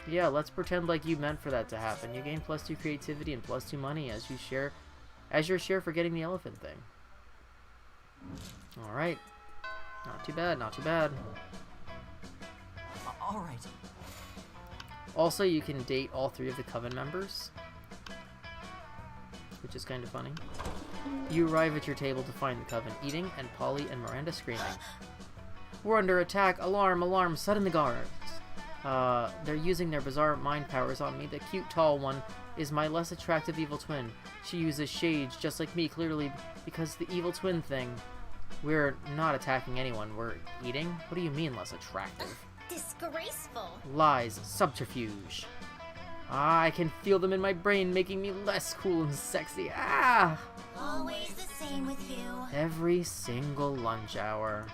Yeah, let's pretend like you meant for that to happen. You gain +2 creativity and +2 money as your share for getting the elephant thing. Alright. Not too bad, not too bad.
All right.
Also, you can date all 3 of the coven members, which is kind of funny. You arrive at your table to find the coven eating, and Polly and Miranda screaming. We're under attack! Alarm! Alarm! Sudden the guards! They're using their bizarre mind powers on me. The cute tall one is my less attractive evil twin. She uses shades just like me, clearly because the evil twin thing. We're not attacking anyone. We're eating? What do you mean less attractive?
Disgraceful.
Lies. Subterfuge. Ah, I can feel them in my brain, making me less cool and sexy. Ah!
Always the same with you.
Every single lunch hour.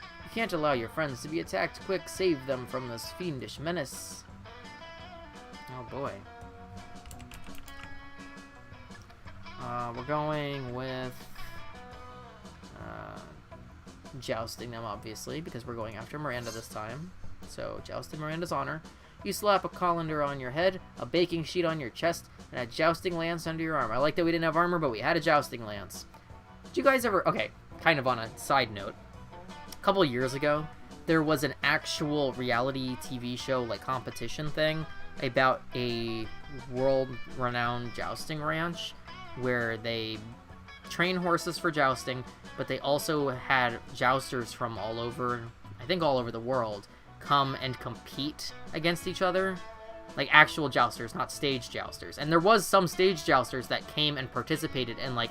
You can't allow your friends to be attacked. Quick, save them from this fiendish menace. Oh boy. We're going with jousting them, obviously, because we're going after Miranda this time. So, joust in Miranda's honor. You slap a colander on your head, a baking sheet on your chest, and a jousting lance under your arm. I like that we didn't have armor, but we had a jousting lance. Did you guys ever... Okay, kind of on a side note. A couple of years ago, there was an actual reality TV show, like, competition thing about a world-renowned jousting ranch where they train horses for jousting, but they also had jousters from all over, I think all over the world, come and compete against each other. Like actual jousters, not stage jousters. And there was some stage jousters that came and participated and like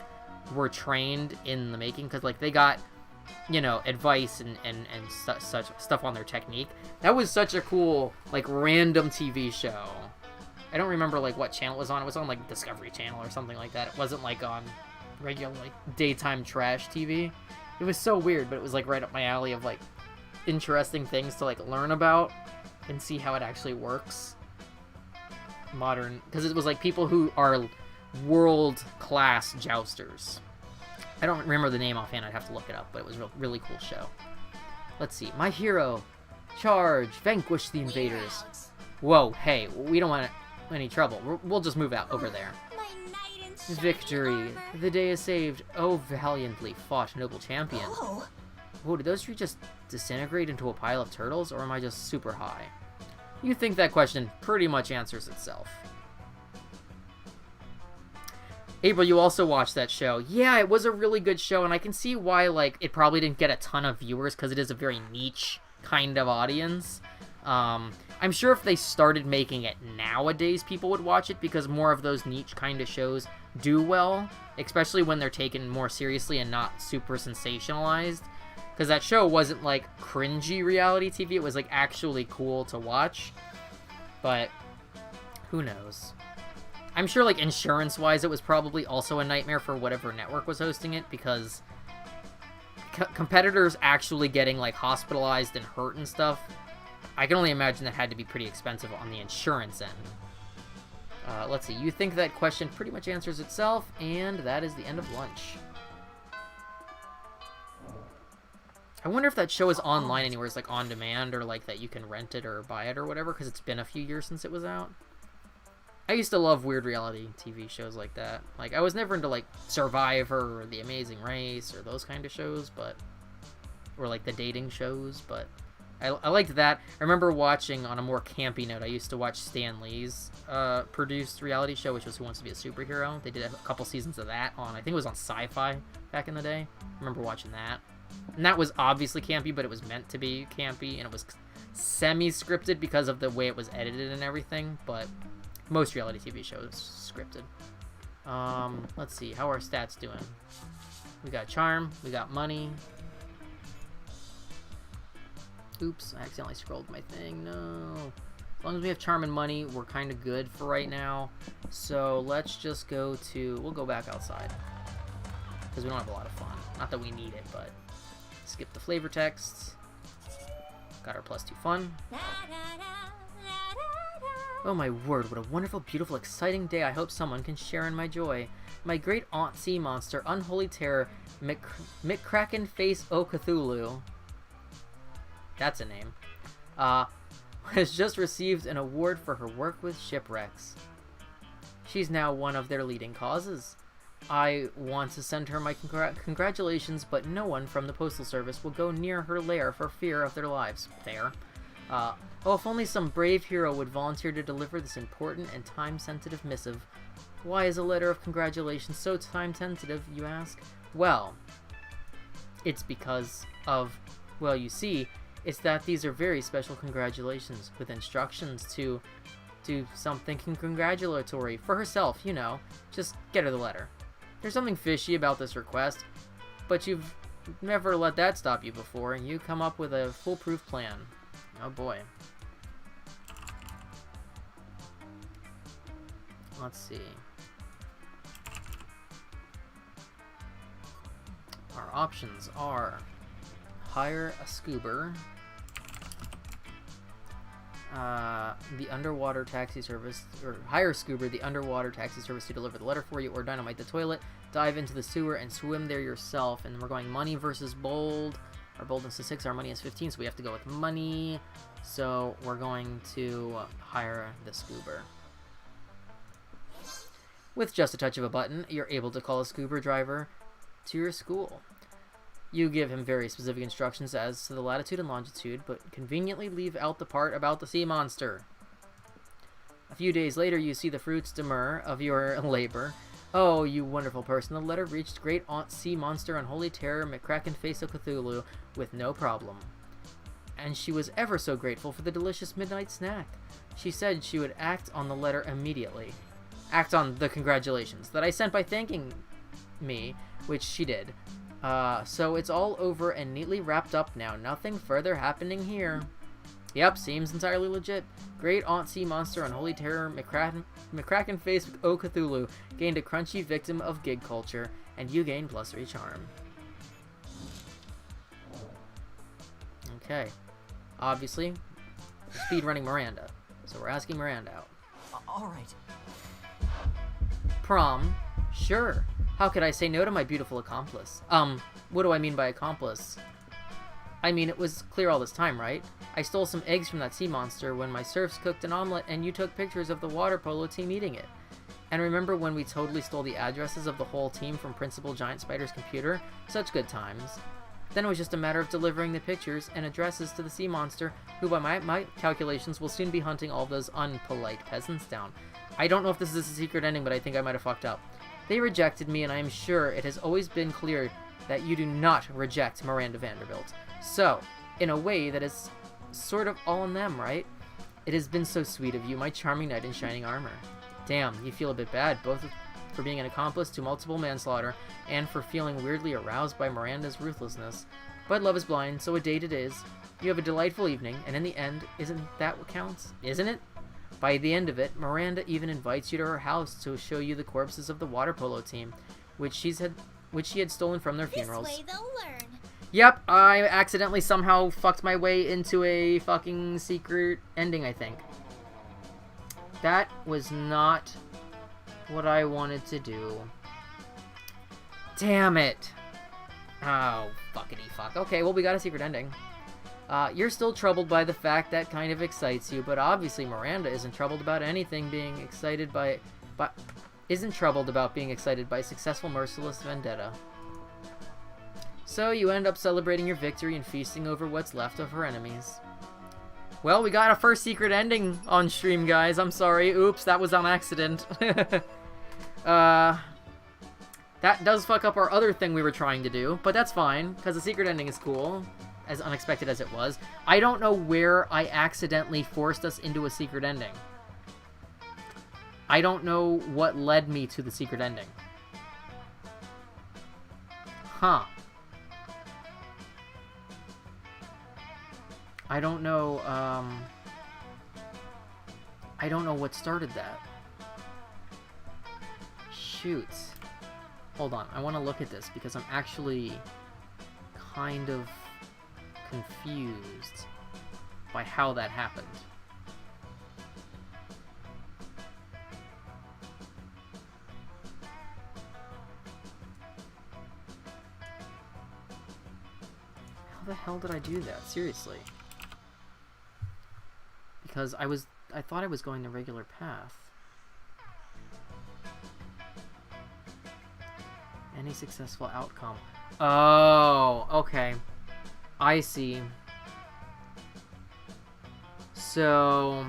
were trained in the making, because like they got, you know, advice and such stuff on their technique. That was such a cool like random TV show. I don't remember like what channel it was on. It was on like Discovery Channel or something like that. It wasn't like on regular, like, daytime trash TV. It was so weird, but it was, like, right up my alley of, like, interesting things to, like, learn about and see how it actually works. Modern, because it was, like, people who are world-class jousters. I don't remember the name offhand, I'd have to look it up, but it was a really cool show. Let's see. My hero. Charge. Vanquish the invaders. Whoa, hey, we don't want any trouble. We'll just move out over there.
My knight in shining
Victory.
armor.
The day is saved. Oh, valiantly fought, noble champion.
Oh,
Whoa, did those three just disintegrate into a pile of turtles, or am I just super high? You think that question pretty much answers itself. April, you also watched that show. Yeah, it was a really good show, and I can see why, like, it probably didn't get a ton of viewers, because it is a very niche kind of audience. I'm sure if they started making it nowadays, people would watch it, because more of those niche kind of shows do well, especially when they're taken more seriously and not super sensationalized. Because that show wasn't, like, cringy reality TV, it was, like, actually cool to watch. But, who knows? I'm sure, like, insurance-wise, it was probably also a nightmare for whatever network was hosting it, because competitors actually getting, like, hospitalized and hurt and stuff, I can only imagine that had to be pretty expensive on the insurance end. Let's see, you think that question pretty much answers itself, and that is the end of lunch. I wonder if that show is online anywhere, it's like on demand, or like that you can rent it or buy it or whatever, because it's been a few years since it was out. I used to love weird reality TV shows like that. Like, I was never into, like, Survivor or The Amazing Race or those kind of shows, but... or, like, the dating shows, but... I liked that. I remember watching, on a more campy note, I used to watch Stan Lee's produced reality show, which was Who Wants to Be a Superhero. They did a couple seasons of that on, I think it was on Sci-Fi back in the day. I remember watching that. And that was obviously campy, but it was meant to be campy, and it was semi-scripted because of the way it was edited and everything, but... most reality TV shows scripted. Let's see, how are our stats doing? We got charm, we got money. Oops, I accidentally scrolled my thing, no. As long as we have charm and money, we're kind of good for right now. So let's just go to, we'll go back outside. Because we don't have a lot of fun. Not that we need it, but skip the flavor texts. Got our +2 fun. Oh my word, what a wonderful, beautiful, exciting day. I hope someone can share in my joy. My great aunt sea monster, unholy terror, McCracken Face O Cthulhu. That's a name. Has just received an award for her work with shipwrecks. She's now one of their leading causes. I want to send her my congratulations, but no one from the Postal Service will go near her lair for fear of their lives. There. Oh, if only some brave hero would volunteer to deliver this important and time-sensitive missive. Why is a letter of congratulations so time-sensitive, you ask? Well, it's because of, well, you see, it's that these are very special congratulations, with instructions to do something congratulatory for herself, you know. Just get her the letter. There's something fishy about this request, but you've never let that stop you before, and you come up with a foolproof plan. Oh boy. Let's see. Our options are hire a scuba, the underwater taxi service, or hire a scuba, the underwater taxi service to deliver the letter for you, or dynamite the toilet, dive into the sewer and swim there yourself. And we're going money versus bold. Our boldness is 6, our money is 15, so we have to go with money. So we're going to hire the scuba. With just a touch of a button, you're able to call a scuba driver to your school. You give him very specific instructions as to the latitude and longitude, but conveniently leave out the part about the sea monster. A few days later, you see the fruits demur of your labor. Oh, you wonderful person, the letter reached Great Aunt Sea Monster Unholy Terror McCracken Face of Cthulhu with no problem. And she was ever so grateful for the delicious midnight snack. She said she would act on the letter immediately. Act on the congratulations that I sent by thanking me, which she did. So it's all over and neatly wrapped up now. Nothing further happening here. Yep, seems entirely legit. Great Aunt Sea Monster Unholy Terror McCracken Face O Cthulhu gained a crunchy victim of gig culture. and you gain +3 charm. Okay. Obviously, we're speedrunning Miranda, so we're asking Miranda out.
All right.
Prom? Sure. How could I say no to my beautiful accomplice? What do I mean by accomplice? I mean, it was clear all this time, right? I stole some eggs from that sea monster when my serfs cooked an omelet and you took pictures of the water polo team eating it. And remember when we totally stole the addresses of the whole team from Principal Giant Spider's computer? Such good times. Then it was just a matter of delivering the pictures and addresses to the sea monster, who by my calculations will soon be hunting all those unpolite peasants down. I don't know if this is a secret ending, but I think I might have fucked up. They rejected me, and I am sure it has always been clear that you do not reject Miranda Vanderbilt. So, in a way, that is sort of all on them, right? It has been so sweet of you, my charming knight in shining armor. Damn, you feel a bit bad, both for being an accomplice to multiple manslaughter and for feeling weirdly aroused by Miranda's ruthlessness. But love is blind, so a date it is. You have a delightful evening, and in the end, isn't that what counts? Isn't it? By the end of it, Miranda even invites you to her house to show you the corpses of the water polo team, which she had stolen from their funerals.
This way they'll learn.
Yep, I accidentally somehow fucked my way into a fucking secret ending, I think. That was not what I wanted to do. Damn it. Oh, fuckity fuck. Okay, well, we got a secret ending. You're still troubled by the fact that kind of excites you, but obviously Miranda isn't troubled about anything being excited by... isn't troubled about being excited by successful merciless vendetta. So you end up celebrating your victory and feasting over what's left of her enemies. Well, we got a first secret ending on stream, guys. I'm sorry. Oops, that was on accident. That does fuck up our other thing we were trying to do, but that's fine, because the secret ending is cool, as unexpected as it was. I don't know where I accidentally forced us into a secret ending. I don't know what led me to the secret ending. Huh. I don't know what started that. Shoot. Hold on, I want to look at this because I'm actually kind of confused by how that happened. How the hell did I do that? Seriously. Because I thought I was going the regular path. Any successful outcome. Oh, okay. I see. So...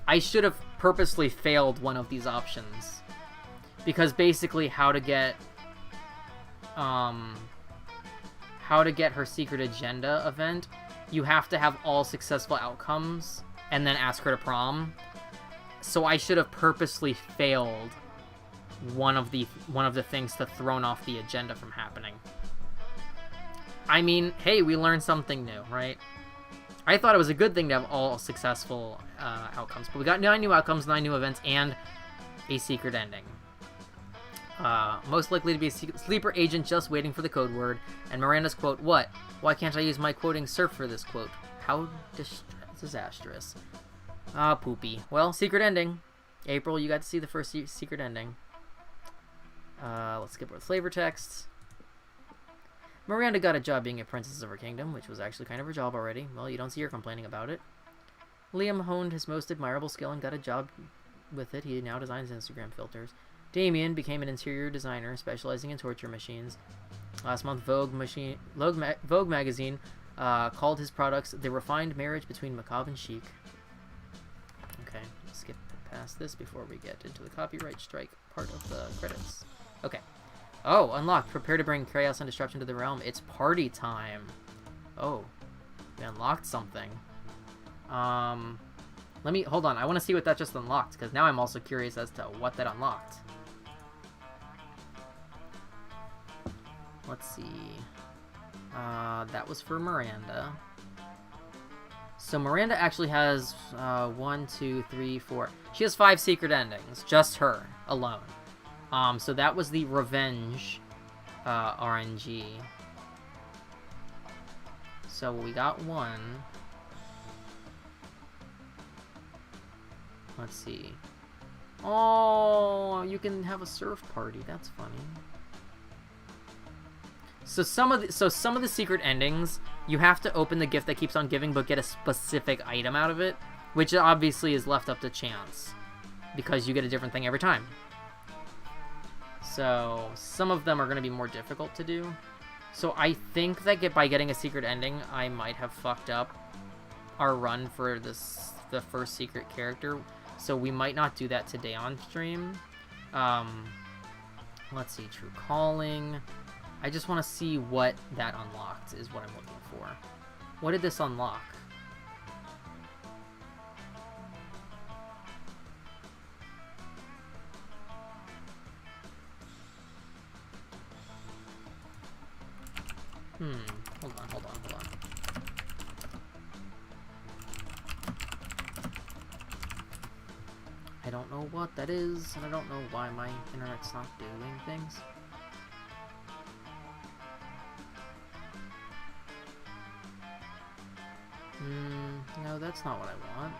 I should have purposely failed one of these options. Because basically how to get her secret agenda event, you have to have all successful outcomes and then ask her to prom. So I should have purposely failed one of the things to throw off the agenda from happening. I mean, hey, we learned something new, right? I thought it was a good thing to have all successful outcomes, but we got 9 new outcomes, 9 new events, and a secret ending. Most likely to be a sleeper agent just waiting for the code word. And Miranda's quote, "What? Why can't I use my quoting surf for this quote? How disastrous." Poopy. Well, secret ending. April, you got to see the first secret ending. Let's skip over the flavor texts. Miranda got a job being a princess of her kingdom, which was actually kind of her job already. Well, you don't see her complaining about it. Liam honed his most admirable skill and got a job with it. He now designs Instagram filters. Damien became an interior designer, specializing in torture machines. Last month, Vogue magazine called his products the refined marriage between macabre and chic. Okay, let's skip past this before we get into the copyright strike part of the credits. Okay. Oh, unlocked. Prepare to bring chaos and disruption to the realm. It's party time. Oh, we unlocked something. Hold on. I want to see what that just unlocked, because now I'm also curious as to what that unlocked. Let's see. That was for Miranda. So Miranda actually has 1, 2, 3, 4. She has 5 secret endings, just her alone. So that was the revenge RNG. So we got 1. Let's see. Oh, you can have a surf party. That's funny. So some of the secret endings, you have to open the gift that keeps on giving, but get a specific item out of it, which obviously is left up to chance, because you get a different thing every time. So some of them are going to be more difficult to do. So I think that by getting a secret ending, I might have fucked up our run for the first secret character. So we might not do that today on stream. Let's see, True Calling. I just want to see what that unlocked is what I'm looking for. What did this unlock? Hold on. I don't know what that is, and I don't know why my internet's not doing things. No, that's not what I want.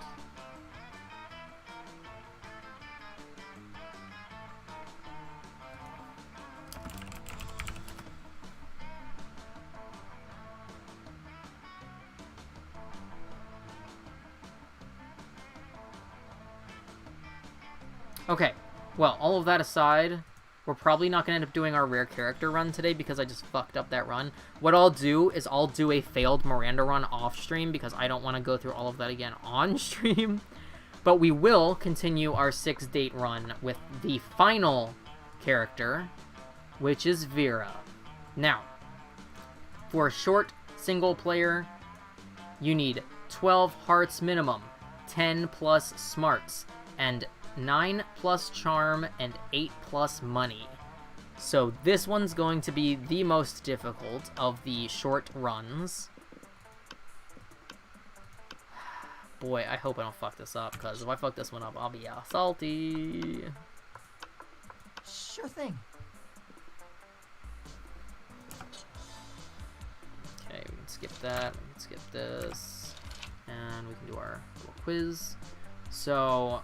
Okay, well, all of that aside, we're probably not going to end up doing our rare character run today because I just fucked up that run. What I'll do is I'll do a failed Miranda run off stream because I don't want to go through all of that again on stream. But we will continue our 6-date run with the final character, which is Vera. Now, for a short single player, you need 12 hearts minimum, 10 plus smarts, and 9 plus charm, and 8 plus money. So this one's going to be the most difficult of the short runs. Boy, I hope I don't fuck this up, because if I fuck this one up, I'll be salty.
Sure thing.
Okay, we can skip that, we can skip this, and we can do our little quiz. So,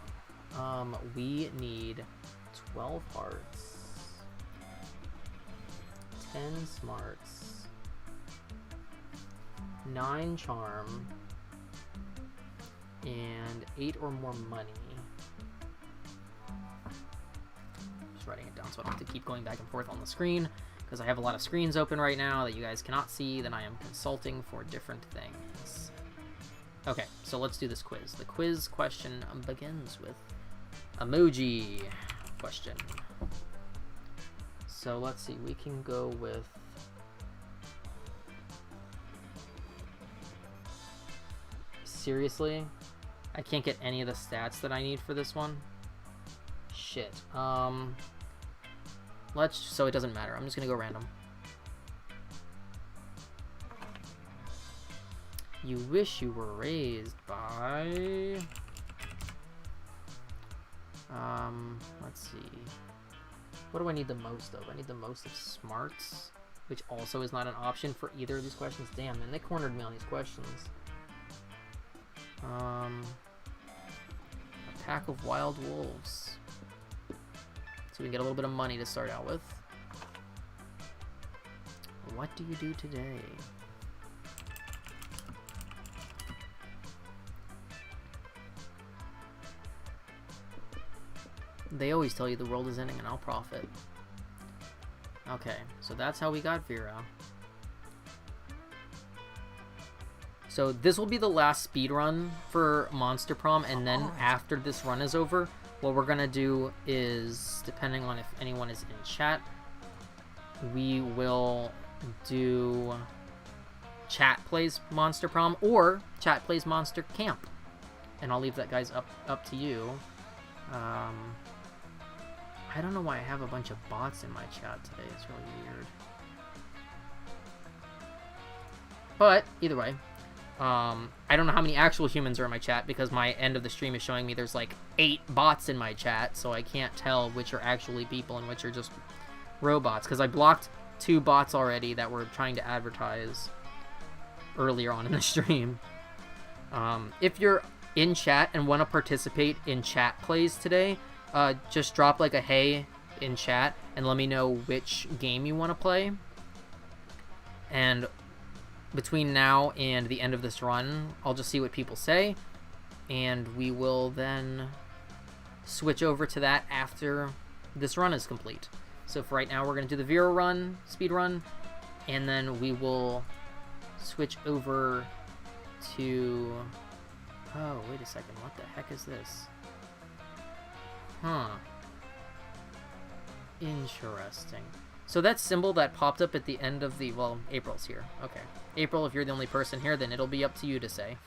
we need 12 hearts, 10 smarts, 9 charm, and 8 or more money. Just writing it down so I don't have to keep going back and forth on the screen, because I have a lot of screens open right now that you guys cannot see that I am consulting for different things. Okay, so let's do this quiz. The quiz question begins with emoji question. So let's see, we can go with seriously, I can't get any of the stats that I need for this one. Shit. So it doesn't matter. I'm just gonna go random. You wish you were raised by... let's see. What do I need the most of? I need the most of smarts, which also is not an option for either of these questions. Damn, man, they cornered me on these questions. A pack of wild wolves. So we can get a little bit of money to start out with. What do you do today? They always tell you the world is ending and I'll profit. Okay, so that's how we got Vera. So this will be the last speed run for Monster Prom, and then after this run is over, what we're gonna do is, depending on if anyone is in chat, we will do chat plays Monster Prom or chat plays Monster Camp. And I'll leave that, guys, up to you. I don't know why I have a bunch of bots in my chat today. It's really weird. But, either way, I don't know how many actual humans are in my chat because my end of the stream is showing me there's like 8 bots in my chat, so I can't tell which are actually people and which are just robots, because I blocked 2 bots already that were trying to advertise earlier on in the stream. If you're in chat and want to participate in chat plays today, just drop like a hey in chat and let me know which game you want to play. And between now and the end of this run, I'll just see what people say, and we will then switch over to that after this run is complete. So for right now, we're going to do the Vera run, speed run, and then we will switch over to... Oh, wait a second. What the heck is this? Huh. Interesting. So that symbol that popped up at the end of the... Well, April's here. Okay. April, if you're the only person here, then it'll be up to you to say.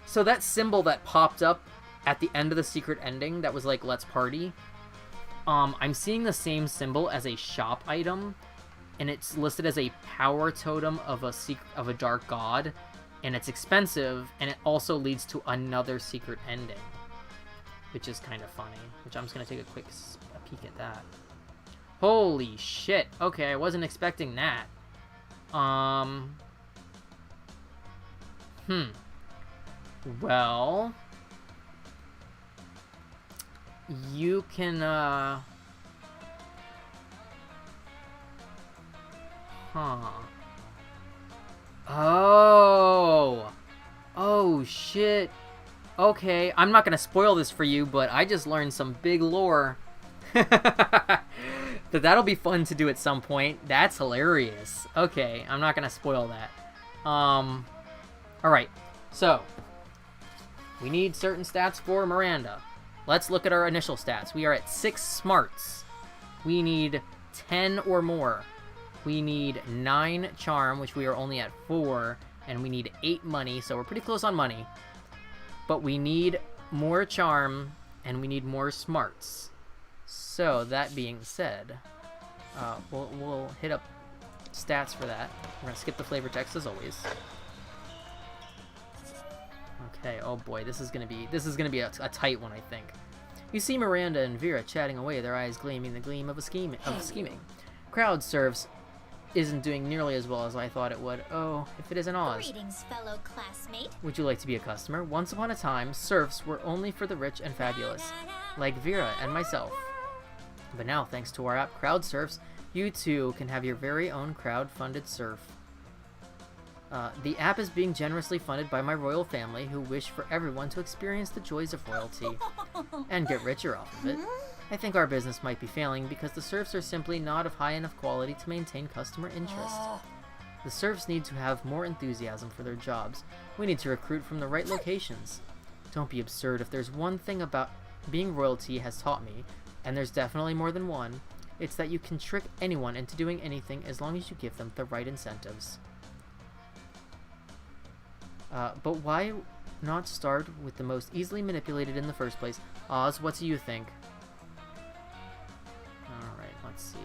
So that symbol that popped up at the end of the secret ending that was like, let's party... I'm seeing the same symbol as a shop item, and it's listed as a power totem of a dark god, and it's expensive, and it also leads to another secret ending, which is kind of funny, which I'm just going to take a quick peek at that. Holy shit. Okay, I wasn't expecting that. Well... You can, Oh, shit. Okay, I'm not gonna spoil this for you, but I just learned some big lore. But that'll be fun to do at some point. That's hilarious. Okay, I'm not gonna spoil that. Alright, so... We need certain stats for Miranda. Let's look at our initial stats. We are at 6 smarts. We need 10 or more. We need 9 charm, which we are only at 4. And we need 8 money, so we're pretty close on money. But we need more charm, and we need more smarts. So, that being said, we'll hit up stats for that. We're going to skip the flavor text as always. Okay, oh boy, this is gonna be a tight one, I think. You see Miranda and Vera chatting away, their eyes gleaming the gleam of scheming. Crowd serves isn't doing nearly as well as I thought it would. Oh, if it isn't Oz.
Greetings, fellow classmate.
Would you like to be a customer? Once upon a time, serfs were only for the rich and fabulous, like Vera and myself. But now, thanks to our app Crowd Serfs, you too can have your very own crowd-funded serf. The app is being generously funded by my royal family, who wish for everyone to experience the joys of royalty and get richer off of it. I think our business might be failing because the serfs are simply not of high enough quality to maintain customer interest. The serfs need to have more enthusiasm for their jobs. We need to recruit from the right locations. Don't be absurd. If there's one thing about being royalty has taught me, and there's definitely more than one, it's that you can trick anyone into doing anything as long as you give them the right incentives. But why not start with the most easily manipulated in the first place? Oz, what do you think? Alright, let's see.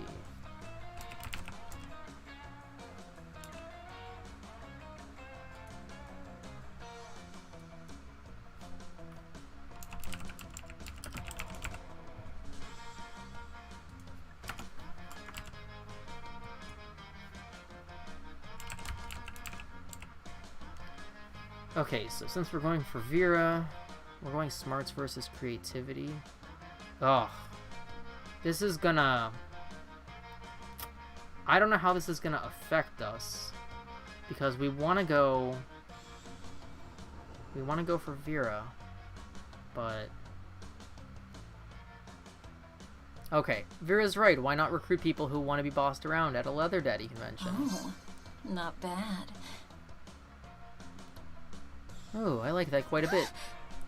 Okay, so since we're going for Vera, we're going smarts versus creativity. Ugh. This is gonna... I don't know how this is gonna affect us. Because we want to go... We want to go for Vera. But... Okay, Vera's right. Why not recruit people who want to be bossed around at a leather daddy convention?
Oh, not bad.
Oh, I like that quite a bit.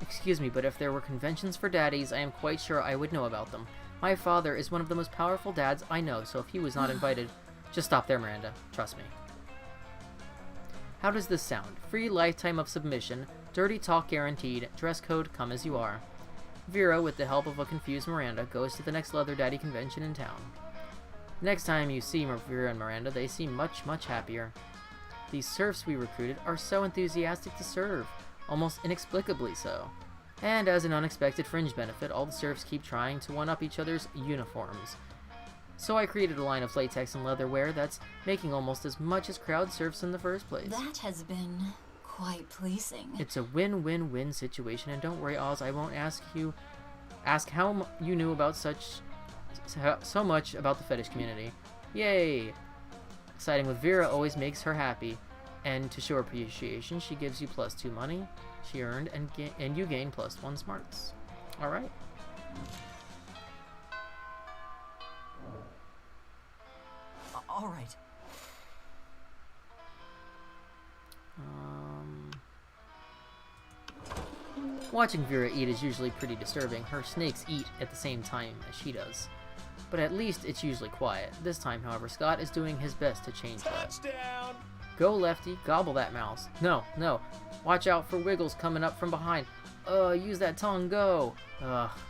Excuse me, but if there were conventions for daddies, I am quite sure I would know about them. My father is one of the most powerful dads I know, so if he was not invited... Just stop there, Miranda. Trust me. How does this sound? Free lifetime of submission, dirty talk guaranteed, dress code come as you are. Vera, with the help of a confused Miranda, goes to the next leather daddy convention in town. Next time you see Vera and Miranda, they seem much, much happier. These serfs we recruited are so enthusiastic to serve, almost inexplicably so. And as an unexpected fringe benefit, all the serfs keep trying to one-up each other's uniforms. So I created a line of latex and leatherware that's making almost as much as crowd serfs in the first place.
That has been quite pleasing.
It's a win-win-win situation, and don't worry, Oz, I won't ask how you knew about so much about the fetish community. Yay! Siding with Vera always makes her happy, and to show her appreciation, she gives you +2 money she earned, and you gain +1 smarts. Alright.
All right.
Watching Vera eat is usually pretty disturbing. Her snakes eat at the same time as she does. But at least it's usually quiet. This time, however, Scott is doing his best to change that.
Touchdown!
Go, Lefty. Gobble that mouse. No, no. Watch out for Wiggles coming up from behind. Use that tongue. Go.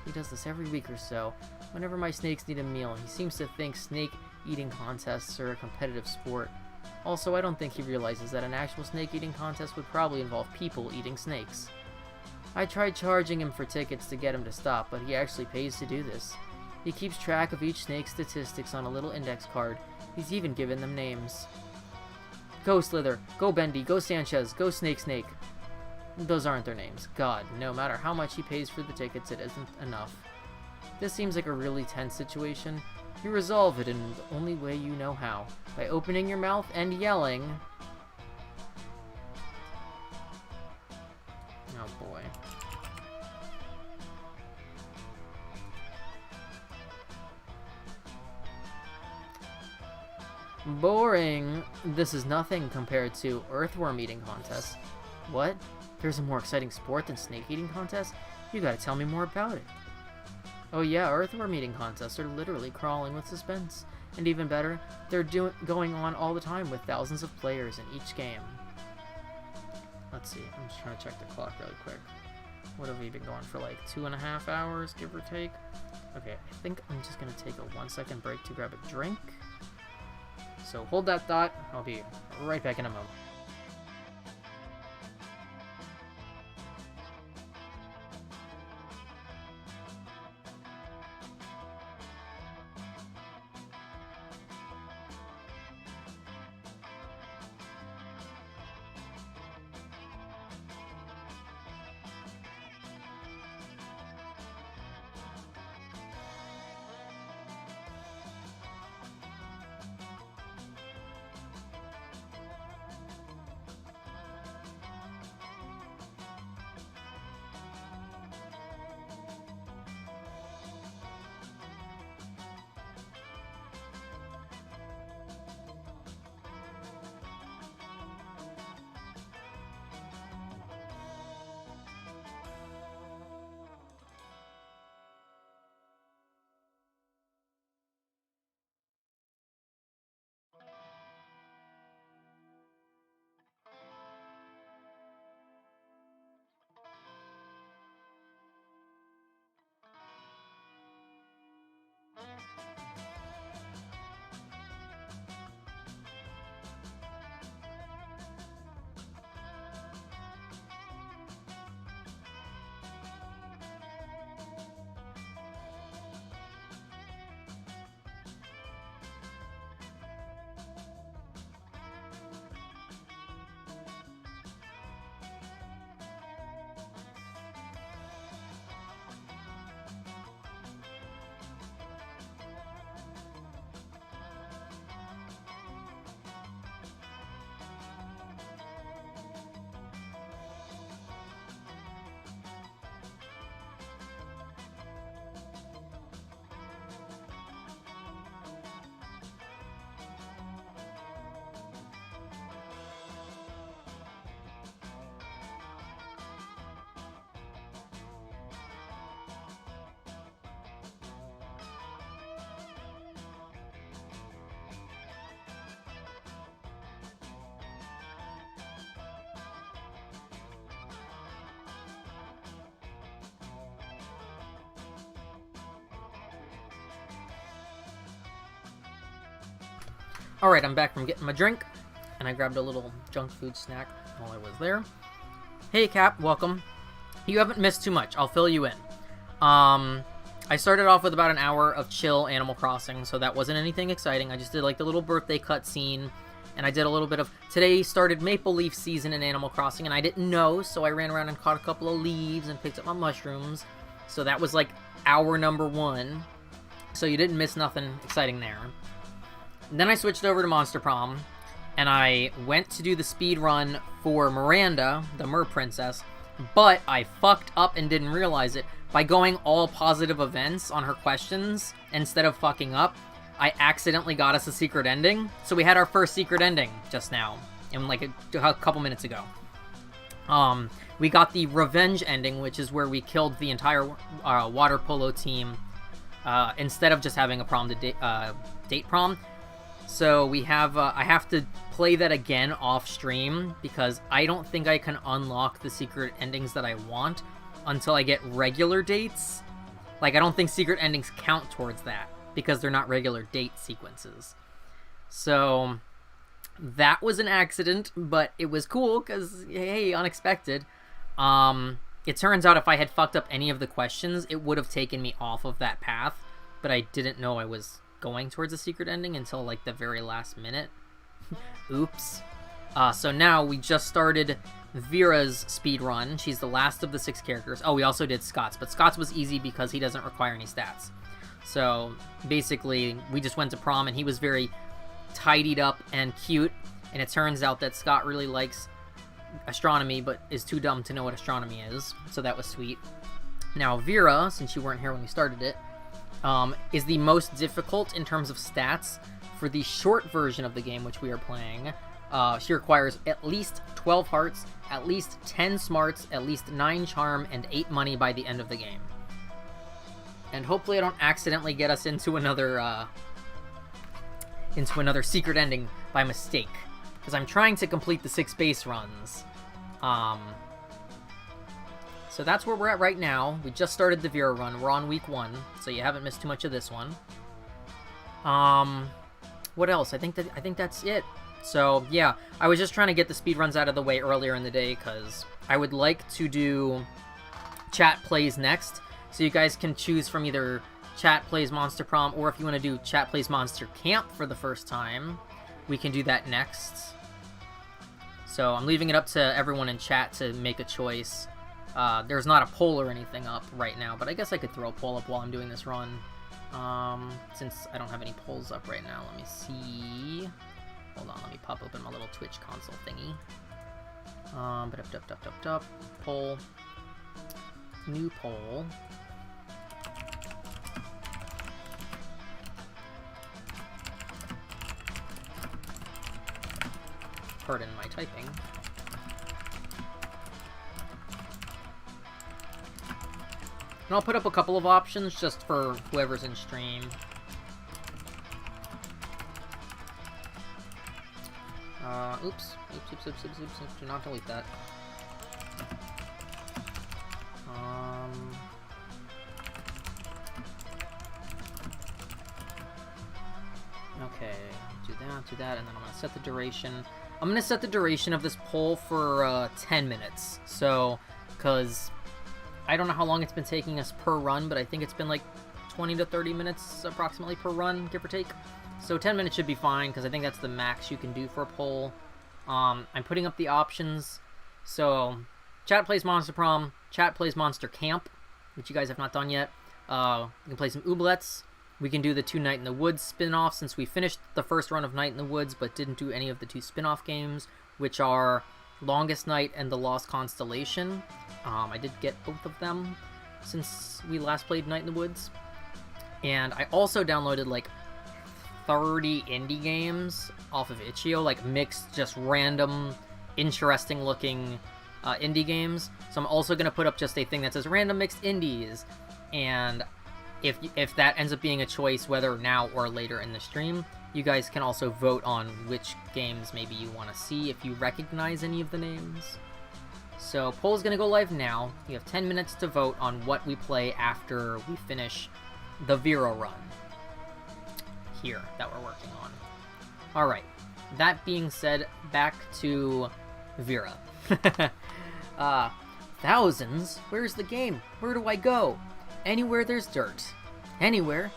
He does this every week or so. Whenever my snakes need a meal, he seems to think snake eating contests are a competitive sport. Also, I don't think he realizes that an actual snake eating contest would probably involve people eating snakes. I tried charging him for tickets to get him to stop, but he actually pays to do this. He keeps track of each snake's statistics on a little index card. He's even given them names. Go Slither, go Bendy, go Sanchez, go Snake Snake. Those aren't their names. God, no matter how much he pays for the tickets, it isn't enough. This seems like a really tense situation. You resolve it in the only way you know how, by opening your mouth and yelling. Oh boy. Boring. This is nothing compared to earthworm eating contests. What? There's a more exciting sport than snake eating contests? You gotta tell me more about it. Oh yeah, earthworm eating contests are literally crawling with suspense. And even better, they're going on all the time with thousands of players in each game. Let's see, I'm just trying to check the clock really quick. What have we been going for, like 2.5 hours, give or take? Okay, I think I'm just gonna take a 1-second break to grab a drink. So hold that thought, I'll be right back in a moment. Alright, I'm back from getting my drink. and I grabbed a little junk food snack while I was there. Hey Cap, welcome. You haven't missed too much. I'll fill you in. I started off with about an hour of chill Animal Crossing, so that wasn't anything exciting. I just did like the little birthday cutscene, and I did a little bit of... Today started Maple Leaf season in Animal Crossing, and I didn't know, so I ran around and caught a couple of leaves and picked up my mushrooms. So that was like hour number 1. So you didn't miss nothing exciting there. And then I switched over to Monster Prom, and I went to do the speed run for Miranda, the Mer Princess, but I fucked up and didn't realize it. By going all positive events on her questions instead of fucking up, I accidentally got us a secret ending. So we had our first secret ending just now, and like a couple minutes ago. We got the revenge ending, which is where we killed the entire water polo team instead of just having a prom to date prom. So we have I have to play that again off stream because I don't think I can unlock the secret endings that I want until I get regular dates. Like, I don't think secret endings count towards that because they're not regular date sequences. So that was an accident, but it was cool because, hey, unexpected. It turns out if I had fucked up any of the questions, it would have taken me off of that path, but I didn't know I was going towards a secret ending until like the very last minute. Oops. So now we just started Vera's speed run. She's the last of the 6 characters. Oh, we also did Scott's, but Scott's was easy because he doesn't require any stats. So basically, we just went to prom, and he was very tidied up and cute, and it turns out that Scott really likes astronomy, but is too dumb to know what astronomy is, so that was sweet. Now, Vera, since you weren't here when we started it, is the most difficult in terms of stats for the short version of the game, which we are playing. She requires at least 12 hearts, at least 10 smarts, at least 9 charm, and 8 money by the end of the game. And hopefully I don't accidentally get us into another secret ending by mistake, because I'm trying to complete the 6 base runs. So that's where we're at right now. We just started the Vera run. We're on week 1, so you haven't missed too much of this one. What else? I think that's it. So, yeah, I was just trying to get the speedruns out of the way earlier in the day, because I would like to do Chat Plays next, so you guys can choose from either Chat Plays Monster Prom, or if you want to do Chat Plays Monster Camp for the first time, we can do that next. So, I'm leaving it up to everyone in chat to make a choice. There's not a poll or anything up right now, but I guess I could throw a poll up while I'm doing this run. Since I don't have any polls up right now, let me see... Hold on, let me pop open my little Twitch console thingy. Poll. New poll. Pardon my typing. And I'll put up a couple of options just for whoever's in stream. Oops. Do not delete that. Okay, do that, and then I'm gonna set the duration. I'm gonna set the duration of this poll for 10 minutes. So, cause I don't know how long it's been taking us per run, but I think it's been like 20 to 30 minutes approximately per run, give or take. So 10 minutes should be fine, because I think that's the max you can do for a poll. I'm putting up the options. So, Chat Plays Monster Prom, Chat Plays Monster Camp, which you guys have not done yet. We can play some Ooblets. We can do the 2 Night in the Woods spin-off, since we finished the first run of Night in the Woods, but didn't do any of the 2 spin-off games, which are Longest Night and The Lost Constellation. I did get both of them since we last played Night in the Woods. And I also downloaded, like, 30 indie games off of itch.io, like mixed, just random, interesting looking indie games. So I'm also going to put up just a thing that says random mixed indies, and if that ends up being a choice, whether now or later in the stream, you guys can also vote on which games maybe you want to see if you recognize any of the names. So poll's going to go live now. You have 10 minutes to vote on what we play after we finish the Vera run here that we're working on. Alright, that being said, back to Vera. Thousands? Where's the game? Where do I go? Anywhere there's dirt. Anywhere?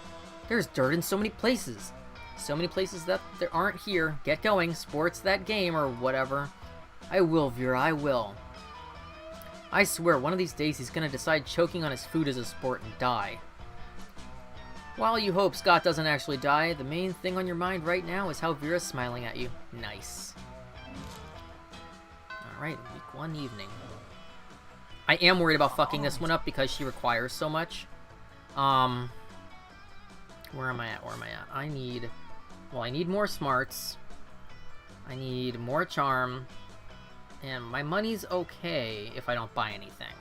There's dirt in so many places. So many places that there aren't here. Get going. Sports that game or whatever. I will, Vera, I will. I swear, one of these days he's gonna decide choking on his food is a sport and die. While you hope Scott doesn't actually die, the main thing on your mind right now is how Vera's smiling at you. Nice. Alright, week 1 evening. I am worried about fucking this one up because she requires so much. Where am I at? I need more smarts. I need more charm. And my money's okay if I don't buy anything.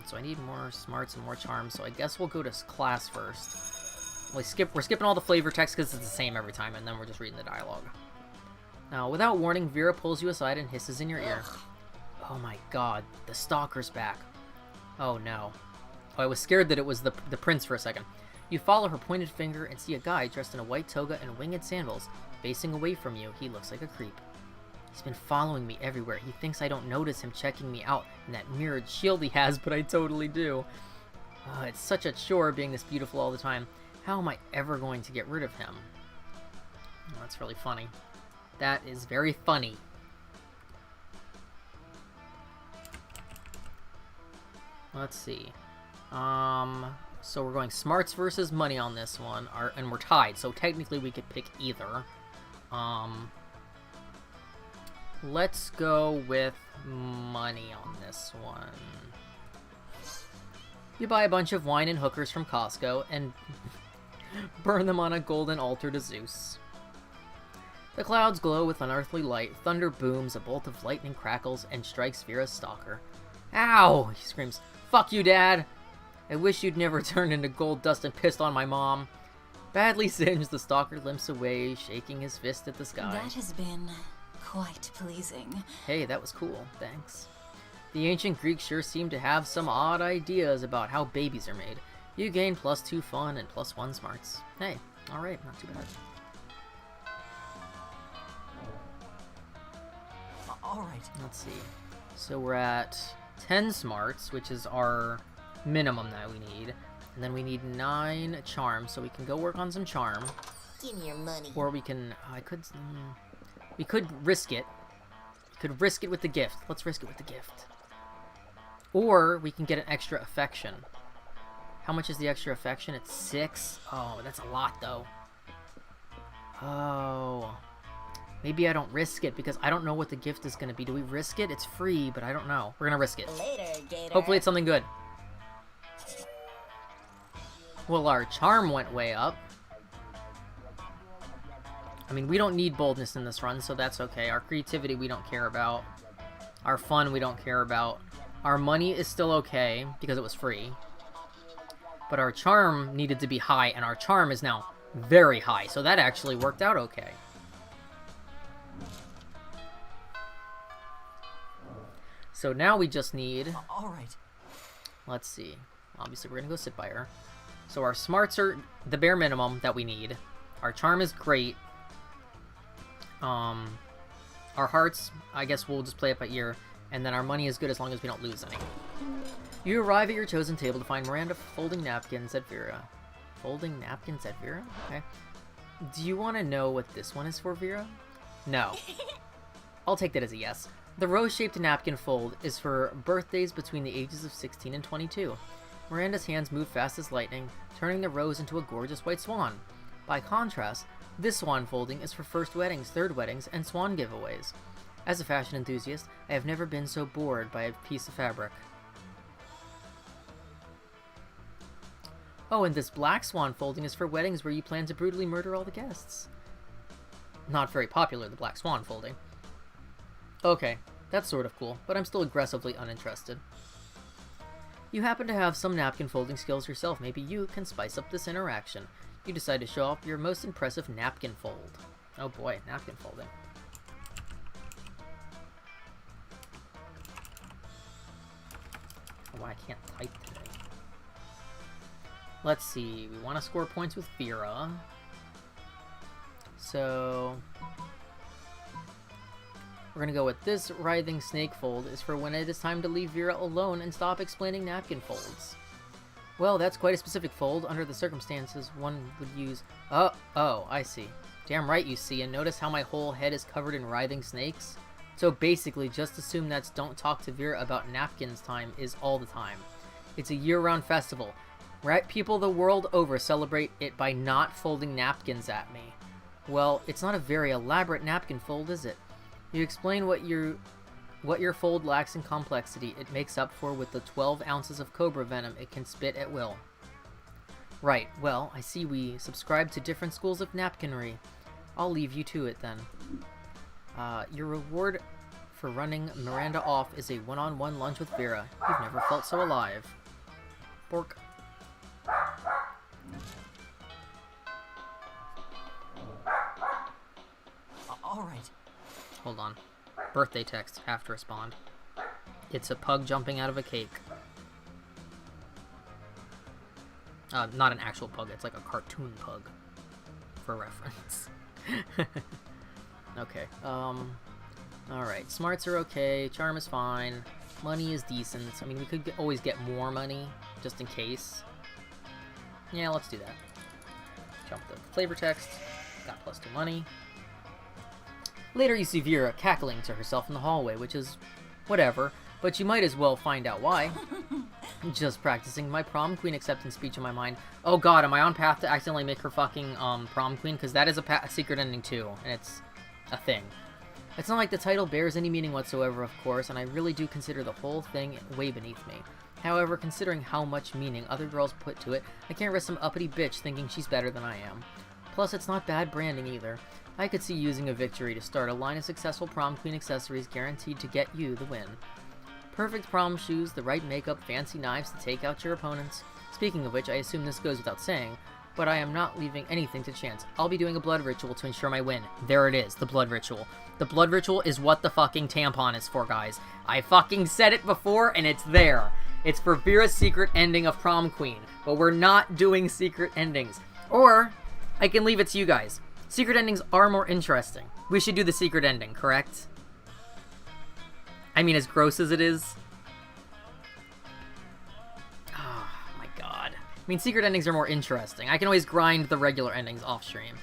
So I need more smarts and more charm, so I guess we'll go to class first. We're skipping all the flavor text because it's the same every time, and then we're just reading the dialogue. Now, without warning, Vera pulls you aside and hisses in your ear. Oh my god, the stalker's back. Oh no. Oh, I was scared that it was the prince for a second. You follow her pointed finger and see a guy dressed in a white toga and winged sandals. Facing away from you, he looks like a creep. He's been following me everywhere. He thinks I don't notice him checking me out in that mirrored shield he has, but I totally do. It's such a chore being this beautiful all the time. How am I ever going to get rid of him? Oh, that's really funny. That is very funny. Let's see. So we're going smarts versus money on this one, and we're tied, so technically we could pick either. Let's go with money on this one. You buy a bunch of wine and hookers from Costco and burn them on a golden altar to Zeus. The clouds glow with unearthly light, thunder booms, a bolt of lightning crackles and strikes Vera's stalker. Ow! He screams, "Fuck you, Dad! I wish you'd never turned into gold dust and pissed on my mom." Badly singed, the stalker limps away, shaking his fist at the sky.
That has been quite pleasing.
Hey, that was cool. Thanks. The ancient Greeks sure seem to have some odd ideas about how babies are made. You gain +2 fun and +1 smarts. Hey, alright, not too bad.
Alright.
Let's see. So we're at 10 smarts, which is our minimum that we need. And then we need 9 charm, so we can go work on some charm.
Give me your money.
Or we can... we could risk it. We could risk it with the gift. Let's risk it with the gift. Or we can get an extra affection. How much is the extra affection? It's 6. Oh, that's a lot, though. Oh. Maybe I don't risk it, because I don't know what the gift is going to be. Do we risk it? It's free, but I don't know. We're going to risk it.
Later, Gator.
Hopefully it's something good. Well, our charm went way up. I mean, we don't need boldness in this run, so that's okay. Our creativity we don't care about. Our fun we don't care about. Our money is still okay, because it was free. But our charm needed to be high, and our charm is now very high, so that actually worked out okay. So now we just need...
Alright.
Let's see. Obviously, we're going to go sit by her. So our smarts are the bare minimum that we need. Our charm is great. Our hearts, I guess we'll just play it by ear. And then our money is good as long as we don't lose any. You arrive at your chosen table to find Miranda folding napkins at Vera. Folding napkins at Vera? Okay. Do you want to know what this one is for, Vera? No. I'll take that as a yes. The rose-shaped napkin fold is for birthdays between the ages of 16 and 22. Miranda's hands move fast as lightning, turning the rose into a gorgeous white swan. By contrast, this swan folding is for first weddings, third weddings, and swan giveaways. As a fashion enthusiast, I have never been so bored by a piece of fabric. Oh, and this black swan folding is for weddings where you plan to brutally murder all the guests. Not very popular, the black swan folding. Okay, that's sort of cool, but I'm still aggressively uninterested. You happen to have some napkin folding skills yourself. Maybe you can spice up this interaction. You decide to show off your most impressive napkin fold. Oh boy, napkin folding. Oh, I can't type today. Let's see, we want to score points with Vera. so we're gonna go with this writhing snake fold is for when it is time to leave Vera alone and stop explaining napkin folds. Well, that's quite a specific fold. Under the circumstances, one would use... Oh, I see. Damn right you see, and notice how my whole head is covered in writhing snakes? So basically, just assume that's don't talk to Vera about napkins time is all the time. It's a year-round festival. Right? People the world over celebrate it by not folding napkins at me. Well, it's not a very elaborate napkin fold, is it? You explain what your fold lacks in complexity, it makes up for with the 12 ounces of cobra venom it can spit at will. Right, well, I see we subscribe to different schools of napkinry. I'll leave you to it then. Your reward for running Miranda off is a one-on-one lunch with Vera. You've never felt so alive. Bork.
All right.
Hold on. Birthday text. Have to respond. It's a pug jumping out of a cake. Not an actual pug. It's like a cartoon pug. For reference. Okay. Alright. Smarts are okay. Charm is fine. Money is decent. I mean, we could always get more money. Just in case. Yeah, let's do that. Jump the flavor text. Got +2 money. Later you see Vera cackling to herself in the hallway, which is whatever, but you might as well find out why. Just practicing my prom queen acceptance speech in my mind. Oh god, am I on path to accidentally make her fucking prom queen? Because that is a secret ending too, and it's a thing. It's not like the title bears any meaning whatsoever, of course, and I really do consider the whole thing way beneath me. However, considering how much meaning other girls put to it, I can't risk some uppity bitch thinking she's better than I am. Plus, it's not bad branding either. I could see using a victory to start a line of successful prom queen accessories guaranteed to get you the win. Perfect prom shoes, the right makeup, fancy knives to take out your opponents. Speaking of which, I assume this goes without saying, but I am not leaving anything to chance. I'll be doing a blood ritual to ensure my win. There it is, the blood ritual. The blood ritual is what the fucking tampon is for, guys. I fucking said it before, and it's there. It's for Vera's secret ending of prom queen, but we're not doing secret endings. Or, I can leave it to you guys. Secret endings are more interesting. We should do the secret ending, correct? I mean, as gross as it is. Oh, my god. I mean, secret endings are more interesting. I can always grind the regular endings off stream.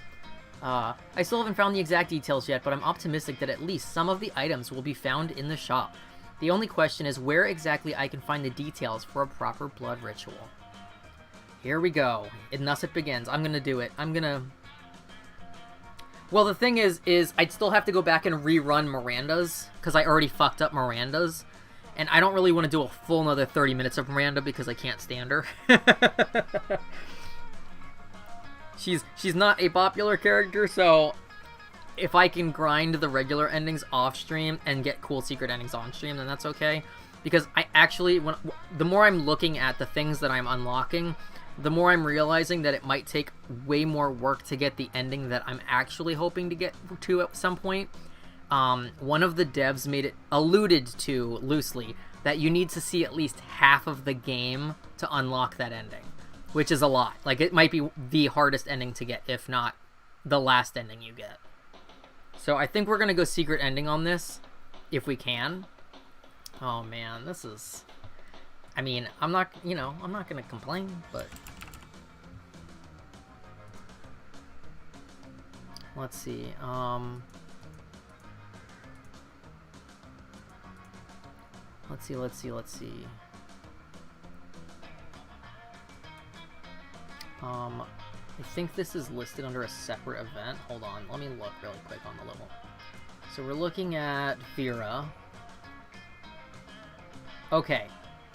I still haven't found the exact details yet, but I'm optimistic that at least some of the items will be found in the shop. The only question is where exactly I can find the details for a proper blood ritual. Here we go. And thus it begins. I'm gonna do it. Well, the thing is I'd still have to go back and rerun Miranda's, because I already fucked up Miranda's, and I don't really want to do a full another 30 minutes of Miranda because I can't stand her. She's not a popular character, so if I can grind the regular endings off stream and get cool secret endings on stream, then that's okay. Because I actually, the more I'm looking at the things that I'm unlocking, the more I'm realizing that it might take way more work to get the ending that I'm actually hoping to get to at some point. One of the devs alluded to loosely that you need to see at least half of the game to unlock that ending, which is a lot. Like, it might be the hardest ending to get, if not the last ending you get. So I think we're gonna go secret ending on this, if we can. Oh man, this is... I mean, I'm not gonna complain, but... Let's see, Let's see. I think this is listed under a separate event. Hold on, let me look really quick on the little... So we're looking at Vera. Okay.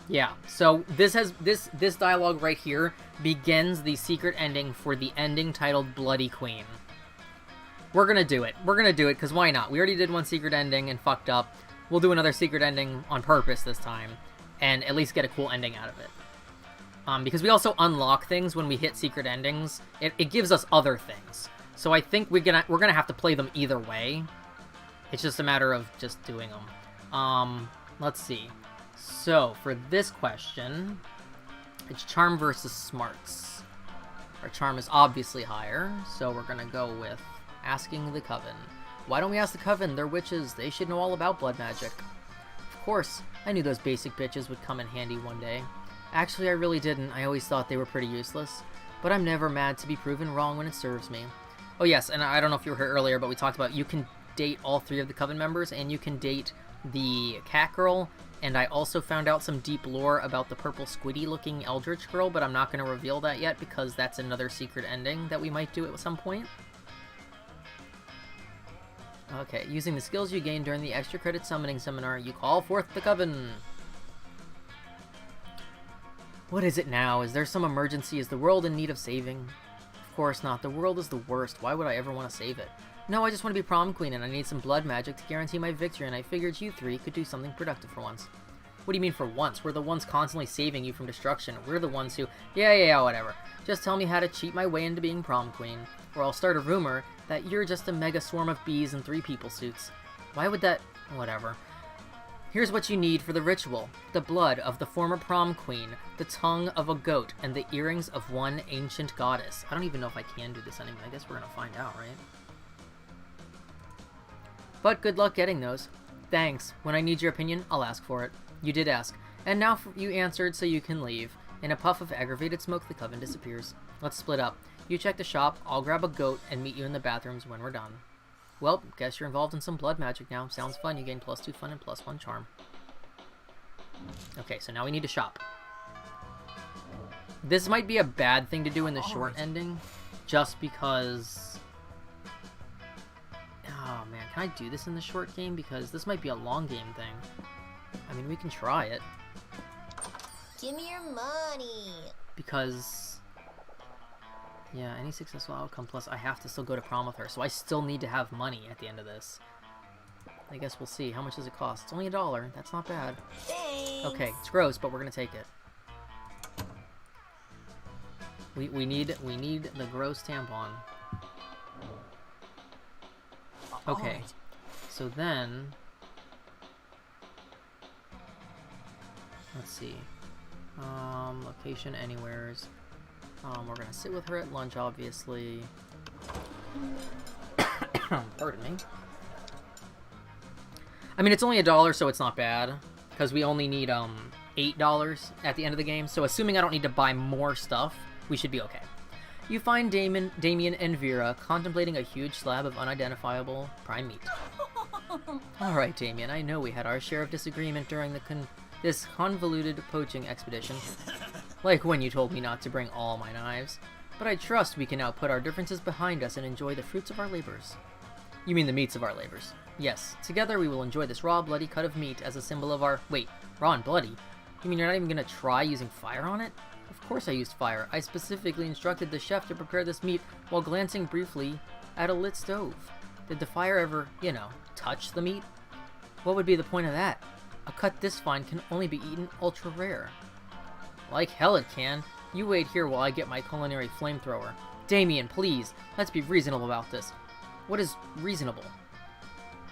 Yeah, so this dialogue right here begins the secret ending for the ending titled Bloody Queen. We're gonna do it. We're gonna do it, because why not? We already did one secret ending and fucked up. We'll do another secret ending on purpose this time, and at least get a cool ending out of it. Because we also unlock things when we hit secret endings. It gives us other things. So I think we're gonna have to play them either way. It's just a matter of just doing them. Let's see. So, for this question, it's Charm versus Smarts. Our Charm is obviously higher, so we're gonna go with Asking the Coven. Why don't we ask the Coven? They're witches. They should know all about blood magic. Of course, I knew those basic bitches would come in handy one day. Actually, I really didn't. I always thought they were pretty useless. But I'm never mad to be proven wrong when it serves me. Oh yes, and I don't know if you were here earlier, but we talked about you can date all 3 of the Coven members, and you can date the cat girl, and I also found out some deep lore about the purple squiddy-looking Eldritch girl, but I'm not going to reveal that yet because that's another secret ending that we might do at some point. Okay, using the skills you gain during the extra credit summoning seminar, you call forth the Coven. What is it now? Is there some emergency? Is the world in need of saving? Of course not. The world is the worst. Why would I ever want to save it? No, I just want to be prom queen, and I need some blood magic to guarantee my victory, and I figured you 3 could do something productive for once. What do you mean for once? We're the ones constantly saving you from destruction. We're the ones who... Yeah, whatever. Just tell me how to cheat my way into being prom queen, or I'll start a rumor that you're just a mega swarm of bees in 3 people suits. Why would that... Whatever. Here's what you need for the ritual. The blood of the former prom queen, the tongue of a goat, and the earrings of one ancient goddess. I don't even know if I can do this anyway. I guess we're gonna find out, right? But good luck getting those. Thanks. When I need your opinion, I'll ask for it. You did ask. And now you answered, so you can leave. In a puff of aggravated smoke, the Coven disappears. Let's split up. You check the shop, I'll grab a goat, and meet you in the bathrooms when we're done. Well, guess you're involved in some blood magic now. Sounds fun. You gain +2 fun and +1 charm. Okay, so now we need to shop. This might be a bad thing to do in the short ending, just because... Oh man, can I do this in the short game? Because this might be a long game thing. I mean, we can try it.
Give me your money.
Because... Yeah, any successful outcome plus I have to still go to prom with her, so I still need to have money at the end of this. I guess we'll see. How much does it cost? It's only $1. That's not bad.
Thanks.
Okay, it's gross, but we're gonna take it. We need the gross tampon. Okay, so then... Let's see. Location anywheres. We're gonna sit with her at lunch, obviously. Pardon me. I mean, it's only $1, so it's not bad. Because we only need, $8 at the end of the game. So assuming I don't need to buy more stuff, we should be okay. You find Damien and Vera contemplating a huge slab of unidentifiable prime meat. Alright, Damien, I know we had our share of disagreement during this convoluted poaching expedition. Like when you told me not to bring all my knives. But I trust we can now put our differences behind us and enjoy the fruits of our labors. You mean the meats of our labors? Yes. Together we will enjoy this raw, bloody cut of meat as a symbol of our... Wait, raw and bloody? You mean you're not even gonna try using fire on it? Of course I used fire. I specifically instructed the chef to prepare this meat while glancing briefly at a lit stove. Did the fire ever, you know, touch the meat? What would be the point of that? A cut this fine can only be eaten ultra rare. Like hell it can. You wait here while I get my culinary flamethrower. Damien, please, let's be reasonable about this. What is reasonable?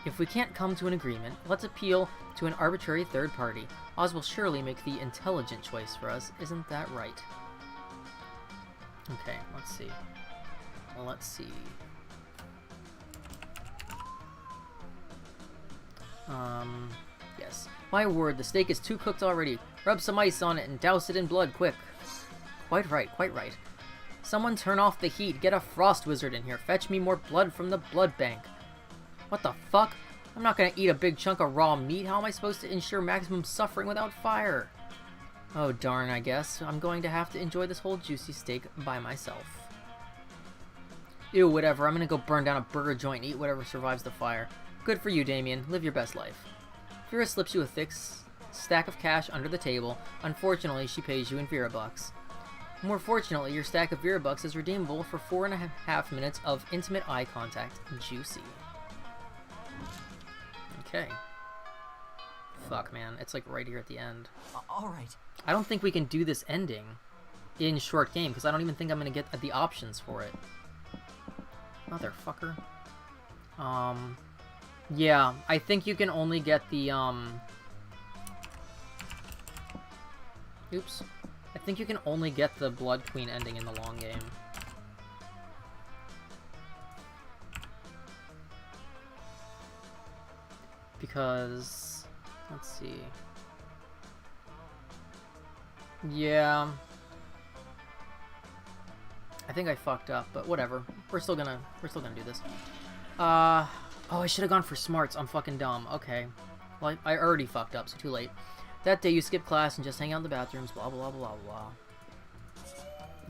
If we can't come to an agreement, let's appeal to an arbitrary third party. Oz will surely make the intelligent choice for us, isn't that right? Okay, let's see. Let's see. Yes. My word, the steak is too cooked already. Rub some ice on it and douse it in blood, quick. Quite right, quite right. Someone turn off the heat. Get a frost wizard in here. Fetch me more blood from the blood bank. What the fuck? I'm not gonna eat a big chunk of raw meat. How am I supposed to ensure maximum suffering without fire? Oh darn, I guess. I'm going to have to enjoy this whole juicy steak by myself. Ew, whatever. I'm gonna go burn down a burger joint and eat whatever survives the fire. Good for you, Damien. Live your best life. Vera slips you a thick stack of cash under the table. Unfortunately, she pays you in Vera bucks. More fortunately, your stack of Vera bucks is redeemable for 4.5 minutes of intimate eye contact. Juicy. Okay. Fuck, man. It's like right here at the end.
Alright.
I don't think we can do this ending in short game, because I don't even think I'm going to get the options for it. Motherfucker. Yeah, I think you can only get the, Oops. I think you can only get the Blood Queen ending in the long game. Because, let's see. Yeah. I think I fucked up, but whatever. We're still gonna do this. Oh, I should have gone for smarts. I'm fucking dumb. Okay. Well, I already fucked up, so too late. That day you skipped class and just hang out in the bathrooms, blah, blah, blah, blah, blah.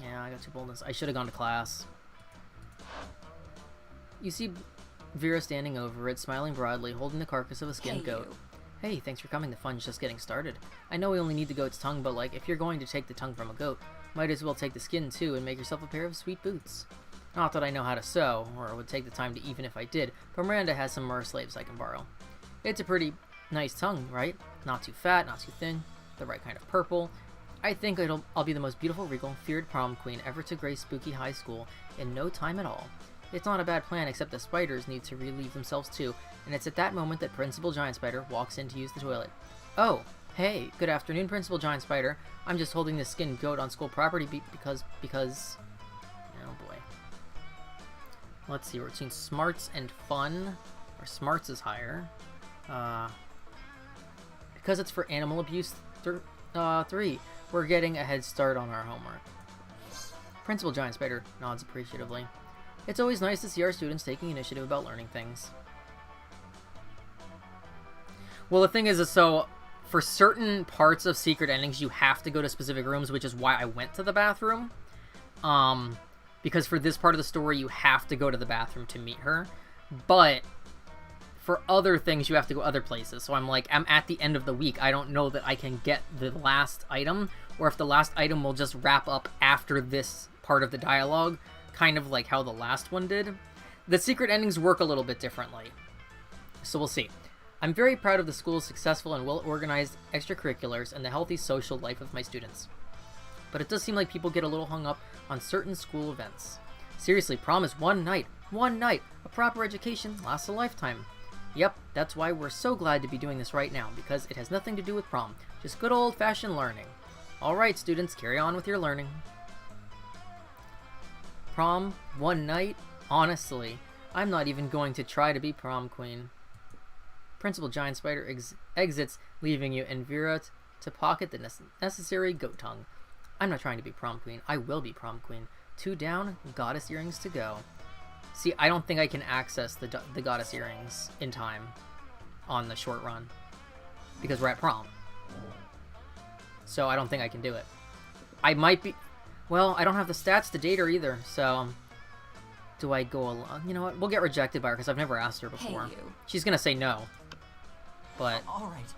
Yeah, I got too boldness. I should have gone to class. You see Vera standing over it, smiling broadly, holding the carcass of a skinned goat. Hey, thanks for coming. The fun's just getting started. I know we only need the goat's tongue, but like, if you're going to take the tongue from a goat, might as well take the skin too and make yourself a pair of sweet boots. Not that I know how to sew, or would take the time to even if I did, but Miranda has some mer slaves I can borrow. It's a pretty nice tongue, right? Not too fat, not too thin, the right kind of purple. I think I'll be the most beautiful, regal, feared prom queen ever to grace spooky high school in no time at all. It's not a bad plan, except the spiders need to relieve themselves too, and it's at that moment that Principal Giant Spider walks in to use the toilet. Oh, hey, good afternoon, Principal Giant Spider. I'm just holding this skinned goat on school property because... Oh boy. Let's see, we're between smarts and fun. Or smarts is higher. Because it's for animal abuse 3, we're getting a head start on our homework. Principal Giant Spider nods appreciatively. It's always nice to see our students taking initiative about learning things. Well, the thing is so for certain parts of secret endings, you have to go to specific rooms, which is why I went to the bathroom. Because for this part of the story, you have to go to the bathroom to meet her. But for other things, you have to go other places. So I'm like, I'm at the end of the week. I don't know that I can get the last item, or if the last item will just wrap up after this part of the dialogue, kind of like how the last one did. The secret endings work a little bit differently. So we'll see. I'm very proud of the school's successful and well-organized extracurriculars and the healthy social life of my students. But it does seem like people get a little hung up on certain school events. Seriously, prom is one night. One night! A proper education lasts a lifetime. Yep, that's why we're so glad to be doing this right now, because it has nothing to do with prom. Just good old-fashioned learning. Alright, students, carry on with your learning. Prom, one night? Honestly, I'm not even going to try to be prom queen. Principal Giant Spider exits, leaving you and Vera to pocket the necessary goat tongue. I'm not trying to be prom queen. I will be prom queen. 2 down, goddess earrings to go. See, I don't think I can access the goddess earrings in time on the short run, because we're at prom. So I don't think I can do it. I might be... Well, I don't have the stats to date her either, so... Do I go along? You know what? We'll get rejected by her, because I've never asked her before.
Hey, you.
She's gonna say no. But...
Alright.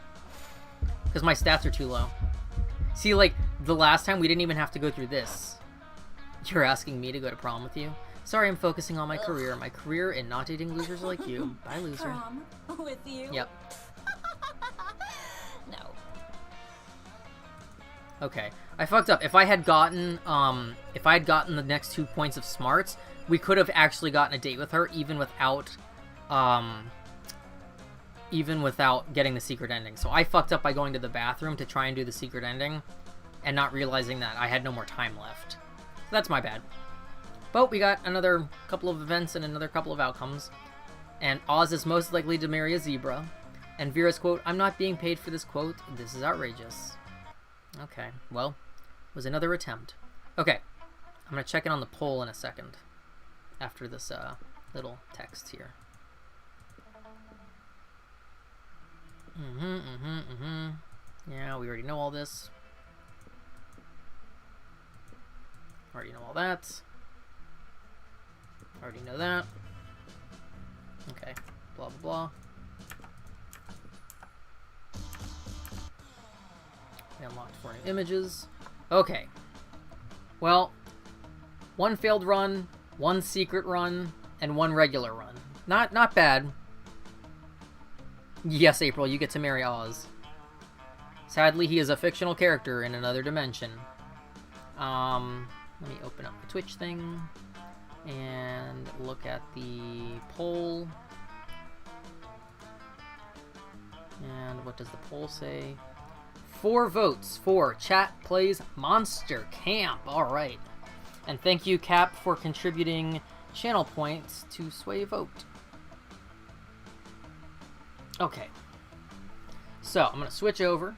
Because my stats are too low. See, like, the last time we didn't even have to go through this. You're asking me to go to prom with you? Sorry, I'm focusing on my career. My career in not dating losers like you. Bye, loser.
Prom with you?
Yep.
No.
Okay. I fucked up. If I had gotten the next 2 points of smarts, we could have actually gotten a date with her, even without getting the secret ending. So I fucked up by going to the bathroom to try and do the secret ending, and not realizing that I had no more time left. So that's my bad. But we got another couple of events and another couple of outcomes. And Oz is most likely to marry a zebra. And Vera's quote, I'm not being paid for this quote. This is outrageous. Okay, well, it was another attempt. Okay, I'm going to check in on the poll in a second. After this little text here. Yeah, we already know all this. Already know all that. Already know that. Okay. Blah, blah, blah. We unlocked 4 new images. Okay. Well, 1 failed run, 1 secret run, and 1 regular run. Not bad. Yes, April, you get to marry Oz. Sadly, he is a fictional character in another dimension. Let me open up the Twitch thing and look at the poll. And what does the poll say? 4 votes for Chat Plays Monster Camp. Alright. And thank you, Cap, for contributing channel points to sway vote. Okay. So, I'm going to switch over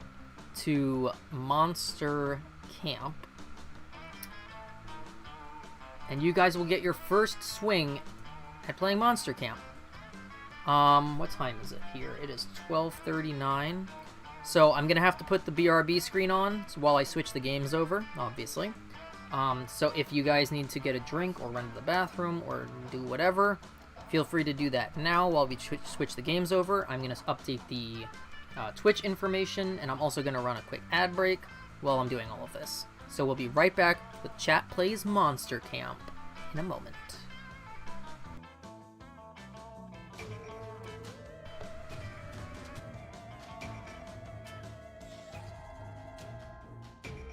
to Monster Camp. And you guys will get your first swing at playing Monster Camp. What time is it here? It is 12:39. So I'm going to have to put the BRB screen on while I switch the games over, obviously. So if you guys need to get a drink or run to the bathroom or do whatever, feel free to do that now while we switch the games over. I'm going to update the Twitch information, and I'm also going to run a quick ad break while I'm doing all of this. So we'll be right back with Chat Plays Monster Camp in a moment.